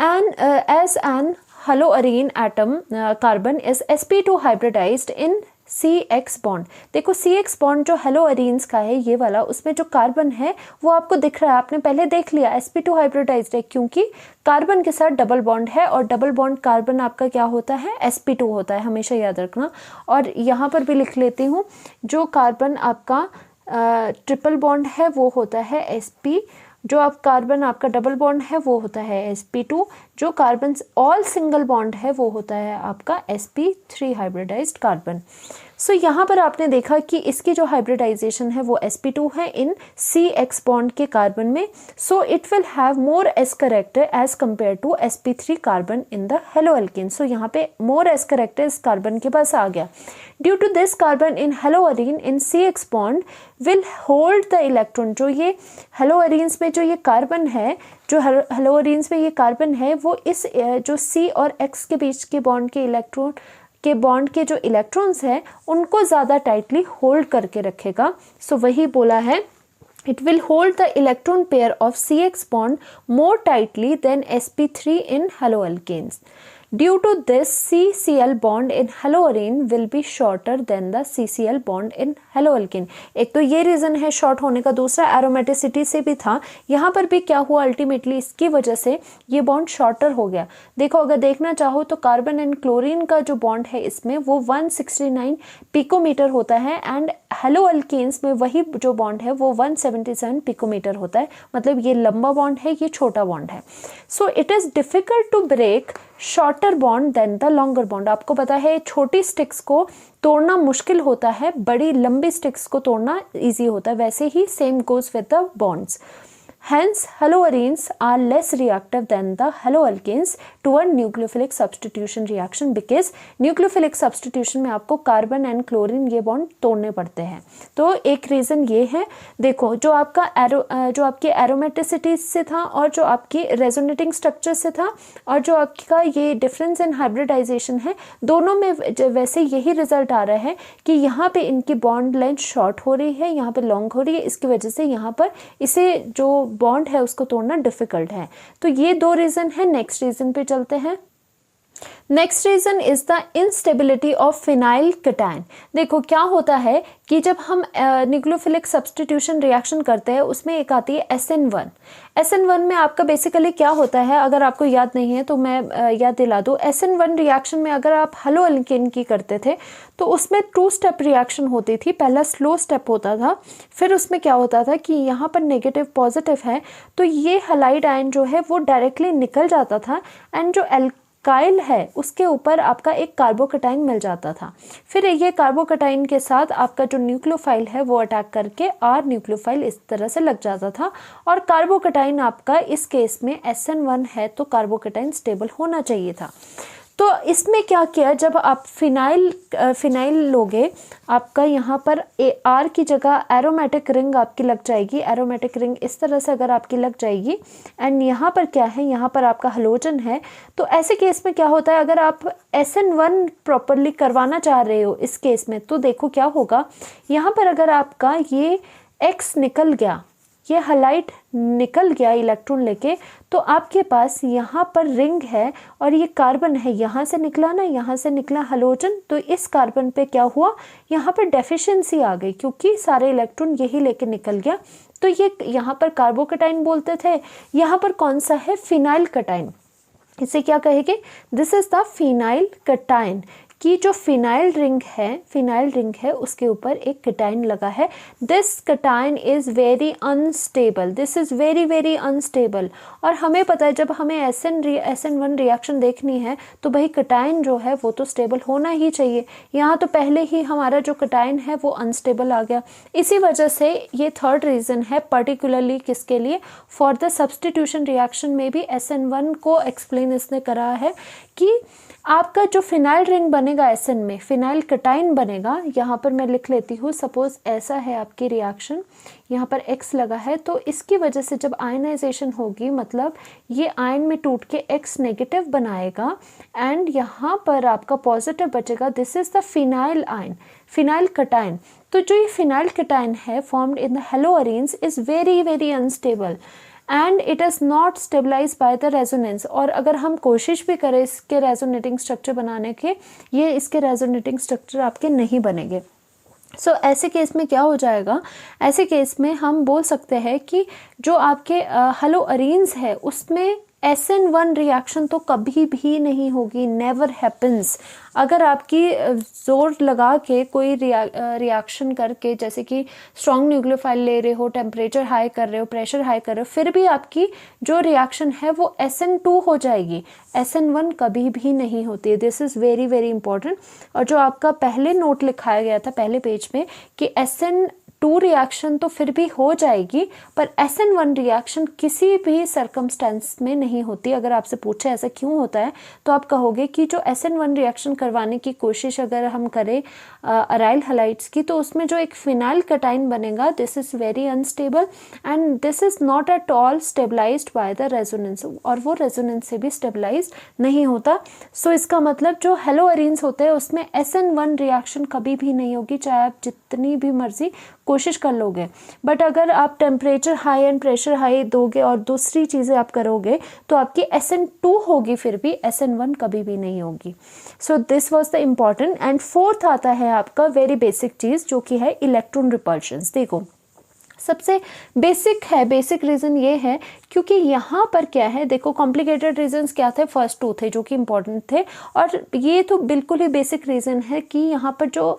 [SPEAKER 1] And as an haloarene atom carbon is sp2 hybridized in CX bond. देखो CX बॉन्ड जो हेलोअरीन्स का है ये वाला, उसमें जो कार्बन है वो आपको दिख रहा है, आपने पहले देख लिया sp2 हाइब्रिडाइज्ड है, क्योंकि कार्बन के साथ डबल बॉन्ड है, और डबल बॉन्ड कार्बन आपका क्या होता है, sp2 होता है, हमेशा याद रखना। और यहाँ पर भी लिख लेती हूँ, जो कार्बन आपका ट्रिपल बॉन्ड है वो होता है sp, जो आप कार्बन आपका डबल बॉन्ड है वो होता है sp2, जो कार्बन ऑल सिंगल बॉन्ड है वो होता है आपका sp3 हाइब्रिडाइज्ड कार्बन। सो यहाँ पर आपने देखा कि इसकी जो हाइब्रिडाइजेशन है वो sp2 है इन CX बॉन्ड के कार्बन में। So it will have more s character as compare to sp3 carbon in the haloalkane. So यहाँ पे मोर s करेक्टर इस कार्बन के पास आ गया। Due to this carbon in haloarene in CX bond will hold the electron. जो ये हेलोअरीन्स में जो ये कार्बन है, जो हेलोअरीन्स में ये कार्बन है, वो इस जो C और X के बीच के बॉन्ड के इलेक्ट्रॉन के बॉन्ड के जो इलेक्ट्रॉन्स हैं उनको ज़्यादा टाइटली होल्ड करके रखेगा। सो वही बोला है, it will hold the electron pair of CX bond more tightly than sp3 in haloalkanes. Due to this, CCl bond in haloarene will be shorter than the CCl bond in haloalkane. एक तो ये रीज़न है शॉर्ट होने का, दूसरा एरोमेटिसिटी से भी था। यहाँ पर भी क्या हुआ, अल्टीमेटली इसकी वजह से ये बॉन्ड शॉर्टर हो गया। देखो अगर देखना चाहो तो कार्बन एंड क्लोरीन का जो बॉन्ड है इसमें वो 169 पिकोमीटर होता है, एंड हेलोअल्केन्स में वही जो बॉन्ड है वो 177 पिकोमीटर होता है। मतलब ये लंबा बॉन्ड है, ये छोटा बॉन्ड है। So it is difficult to break shorter bond than the longer bond. आपको पता है छोटी स्टिक्स को तोड़ना मुश्किल होता है, बड़ी लंबी स्टिक्स को तोड़ना इजी होता है। वैसे ही same goes with the bonds. Hence, haloarenes are less reactive than the haloalkanes to a nucleophilic substitution reaction, because nucleophilic substitution में आपको कार्बन एंड क्लोरीन ये बॉन्ड तोड़ने पड़ते हैं। तो एक रीज़न ये है। देखो जो आपका जो आपकी एरोमेटिसिटी से था, और जो आपकी रेजोनेटिंग स्ट्रक्चर से था, और जो आपका ये डिफरेंस इन हाइब्रिडाइजेशन है, दोनों में वैसे यही रिजल्ट आ रहा है कि यहाँ पे इनकी बॉन्ड लेंथ शॉर्ट हो रही है, यहाँ पे लॉन्ग हो रही है। इसकी वजह से यहाँ पर इसे जो बॉन्ड है उसको तोड़ना डिफिकल्ट है। तो ये दो रीज़न है। नेक्स्ट रीज़न पे चलते हैं। Next reason is the instability of phenyl cation. देखो क्या होता है कि जब हम न्यूक्लियोफिलिक सब्स्टिट्यूशन रिएक्शन करते हैं उसमें एक आती है SN1। SN1 में आपका बेसिकली क्या होता है, अगर आपको याद नहीं है तो मैं याद दिला दूँ। SN1 रिएक्शन में अगर आप हेलोअल्केन की करते थे तो उसमें 2 स्टेप रिएक्शन होती थी। पहला स्लो स्टेप होता था, फिर उसमें क्या होता था कि यहाँ पर नेगेटिव पॉजिटिव है तो ये हैलाइड आयन जो है वो डायरेक्टली निकल जाता था, एंड जो काइल है उसके ऊपर आपका एक कार्बोकटाइन मिल जाता था। फिर ये कार्बोकटाइन के साथ आपका जो न्यूक्लियोफाइल है वो अटैक करके R न्यूक्लियोफाइल इस तरह से लग जाता था, और कार्बोकटाइन आपका इस केस में SN1 है तो कार्बोकटाइन स्टेबल होना चाहिए था। तो इसमें क्या किया, जब आप फिनाइल लोगे, आपका यहाँ पर R की जगह एरोमेटिक रिंग आपकी लग जाएगी। एरोमेटिक रिंग इस तरह से अगर आपकी लग जाएगी, एंड यहाँ पर क्या है, यहाँ पर आपका हलोजन है। तो ऐसे केस में क्या होता है, अगर आप SN1 प्रॉपरली करवाना चाह रहे हो इस केस में, तो देखो क्या होगा, यहाँ पर अगर आपका ये X निकल गया, ये हलाइड निकल गया इलेक्ट्रॉन लेके, तो आपके पास यहाँ पर रिंग है और ये कार्बन है, यहाँ से निकला ना, यहाँ से निकला हैलोजन, तो इस कार्बन पे क्या हुआ, यहाँ पर डेफिशिएंसी आ गई क्योंकि सारे इलेक्ट्रॉन यही लेके निकल गया। तो ये यहाँ पर कार्बोकैटायन बोलते थे, यहाँ पर कौन सा है, फिनाइल कटायन। इसे क्या कहेंगे, this is the phenyl cation, कि जो फिनाइल रिंग है उसके ऊपर एक कटायन लगा है। This cation is very unstable, this is very very unstable. और हमें पता है जब हमें SN1 रिएक्शन देखनी है तो भाई कटायन जो है वो तो स्टेबल होना ही चाहिए। यहाँ तो पहले ही हमारा जो कटायन है वो अनस्टेबल आ गया। इसी वजह से ये थर्ड रीज़न है पर्टिकुलरली किसके लिए, फॉर द सब्सटीट्यूशन रिएक्शन में भी SN1 को एक्सप्लेन इसने करा है कि आपका जो फिनाइल रिंग बनेगा SN में, फिनाइल कटायन बनेगा। यहाँ पर मैं लिख लेती हूँ, सपोज ऐसा है आपकी रिएक्शन, यहाँ पर X लगा है, तो इसकी वजह से जब आयनाइजेशन होगी, मतलब ये आयन में टूट के X नेगेटिव बनाएगा एंड यहाँ पर आपका पॉजिटिव बचेगा। This is the phenyl ion, phenyl cation. तो जो ये फिनाइल कटायन है formed in the haloarenes is very very unstable and it is not stabilize by the resonance. और अगर हम कोशिश भी करें इसके रेजोनेटिंग स्ट्रक्चर बनाने के, ये इसके रेजोनेटिंग स्ट्रक्चर आपके नहीं बनेंगे। सो ऐसे केस में क्या हो जाएगा, ऐसे केस में हम बोल सकते हैं कि जो आपके हेलोअरीन्स है उसमें SN1 रिएक्शन तो कभी भी नहीं होगी, नेवर हैपन्स। अगर आपकी जोर लगा के कोई रिएक्शन करके, जैसे कि स्ट्रॉन्ग न्यूक्लियोफाइल ले रहे हो, टेम्परेचर हाई कर रहे हो, प्रेशर हाई कर रहे हो, फिर भी आपकी जो रिएक्शन है वो SN2 हो जाएगी, SN1 कभी भी नहीं होती है। This is very very important. और जो आपका पहले नोट लिखाया गया था पहले पेज में कि SN2 रिएक्शन तो फिर भी हो जाएगी पर SN1 रिएक्शन किसी भी सर्कमस्टेंस में नहीं होती। अगर आपसे पूछे ऐसा क्यों होता है तो आप कहोगे कि जो SN1 रिएक्शन करवाने की कोशिश अगर हम करें अराइल हैलाइड्स की, तो उसमें जो एक फिनाइल कटायन बनेगा, this is very unstable and this is not at all stabilized by the resonance, और वो रेजोनेंस से भी स्टेबलाइज नहीं होता। सो इसका मतलब जो हेलोअरीन्स होते हैं उसमें SN1 रिएक्शन कभी भी नहीं होगी, चाहे आप जितनी भी मर्जी कोशिश कर लोगे। बट अगर आप temperature high and pressure high दोगे और दूसरी चीज़ें आप करोगे तो आपकी SN2 होगी, फिर भी SN1 कभी भी नहीं होगी। So this was the important. And fourth आता है आपका वेरी बेसिक चीज़ जो कि है इलेक्ट्रॉन रिपल्शंस। देखो सबसे बेसिक है, बेसिक रीज़न ये है क्योंकि यहाँ पर क्या है, देखो कॉम्प्लिकेटेड रीजंस क्या थे, फर्स्ट टू थे जो कि इम्पॉर्टेंट थे, और ये तो बिल्कुल ही बेसिक रीज़न है कि यहाँ पर जो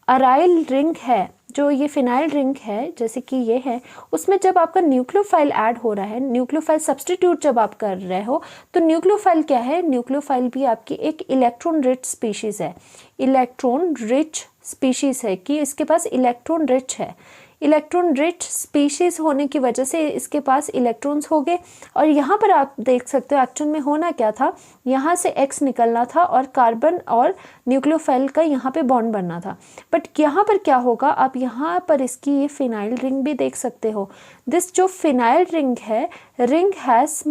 [SPEAKER 1] अराइल रिंग है, जो ये फिनाइल रिंग है जैसे कि ये है, उसमें जब आपका न्यूक्लियोफाइल ऐड हो रहा है, न्यूक्लियोफाइल सब्सटीट्यूट जब आप कर रहे हो, तो न्यूक्लियोफाइल क्या है, न्यूक्लियोफाइल भी आपकी एक इलेक्ट्रॉन रिच स्पीशीज़ है, इलेक्ट्रॉन रिच स्पीशीज़ है कि इसके पास इलेक्ट्रॉन रिच है। इलेक्ट्रॉन रिच स्पीशीज होने की वजह से इसके पास इलेक्ट्रॉन्स हो गए। और यहाँ पर आप देख सकते हो एक्चुअल में होना क्या था, यहाँ से X निकलना था और कार्बन और न्यूक्लियोफाइल का यहाँ पे बॉन्ड बनना था। बट यहाँ पर क्या होगा, आप यहाँ पर इसकी ये फिनाइल रिंग भी देख सकते हो। दिस जो फिनाइल रिंग है, रिंग हैज़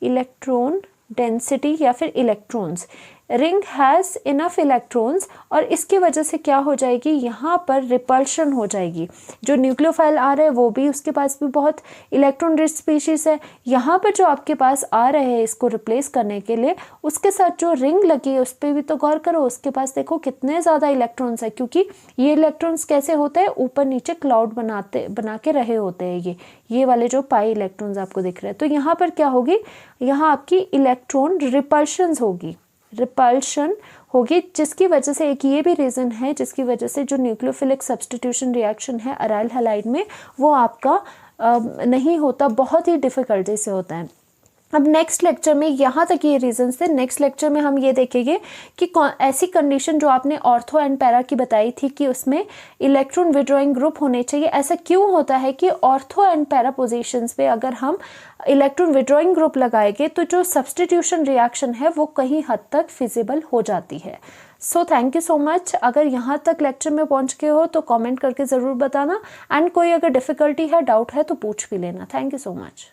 [SPEAKER 1] इलेक्ट्रॉन डेंसिटी या फिर electrons, ring has enough electrons, और इसकी वजह से क्या हो जाएगी, यहाँ पर रिपल्शन हो जाएगी। जो न्यूक्लियोफाइल आ रहे हैं वो भी, उसके पास भी बहुत इलेक्ट्रॉन रिच स्पीशीज़ है। यहाँ पर जो आपके पास आ रहे हैं इसको रिप्लेस करने के लिए, उसके साथ जो रिंग लगी है उस पर भी तो गौर करो, उसके पास देखो कितने ज़्यादा इलेक्ट्रॉन्स है, क्योंकि ये इलेक्ट्रॉन्स कैसे होते हैं, ऊपर नीचे क्लाउड बना के रहे होते हैं ये वाले जो पाई इलेक्ट्रॉन्स आपको दिख रहे हैं। तो यहाँ पर क्या होगी, यहाँ आपकी इलेक्ट्रॉन रिपल्शन होगी, जिसकी वजह से एक ये भी रीज़न है जिसकी वजह से जो न्यूक्लियोफिलिक सब्सटीट्यूशन रिएक्शन है अराइल हैलाइड में वो आपका नहीं होता, बहुत ही डिफ़िकल्टी से होता है। अब नेक्स्ट लेक्चर में यहाँ तक ये रीजंस थे। नेक्स्ट लेक्चर में हम ये देखेंगे कि ऐसी कंडीशन जो आपने ऑर्थो एंड पैरा की बताई थी कि उसमें इलेक्ट्रॉन विड्रॉइंग ग्रुप होने चाहिए, ऐसा क्यों होता है कि ऑर्थो एंड पैरा पोजीशंस पे अगर हम इलेक्ट्रॉन विड्रॉइंग ग्रुप लगाएंगे तो जो सब्सटीट्यूशन रिएक्शन है वो कहीं हद तक फिजिबल हो जाती है। So thank you so much. अगर यहाँ तक लेक्चर में पहुँच गए हो तो कमेंट करके ज़रूर बताना, एंड कोई अगर डिफ़िकल्टी है, डाउट है तो पूछ भी लेना। Thank you so much.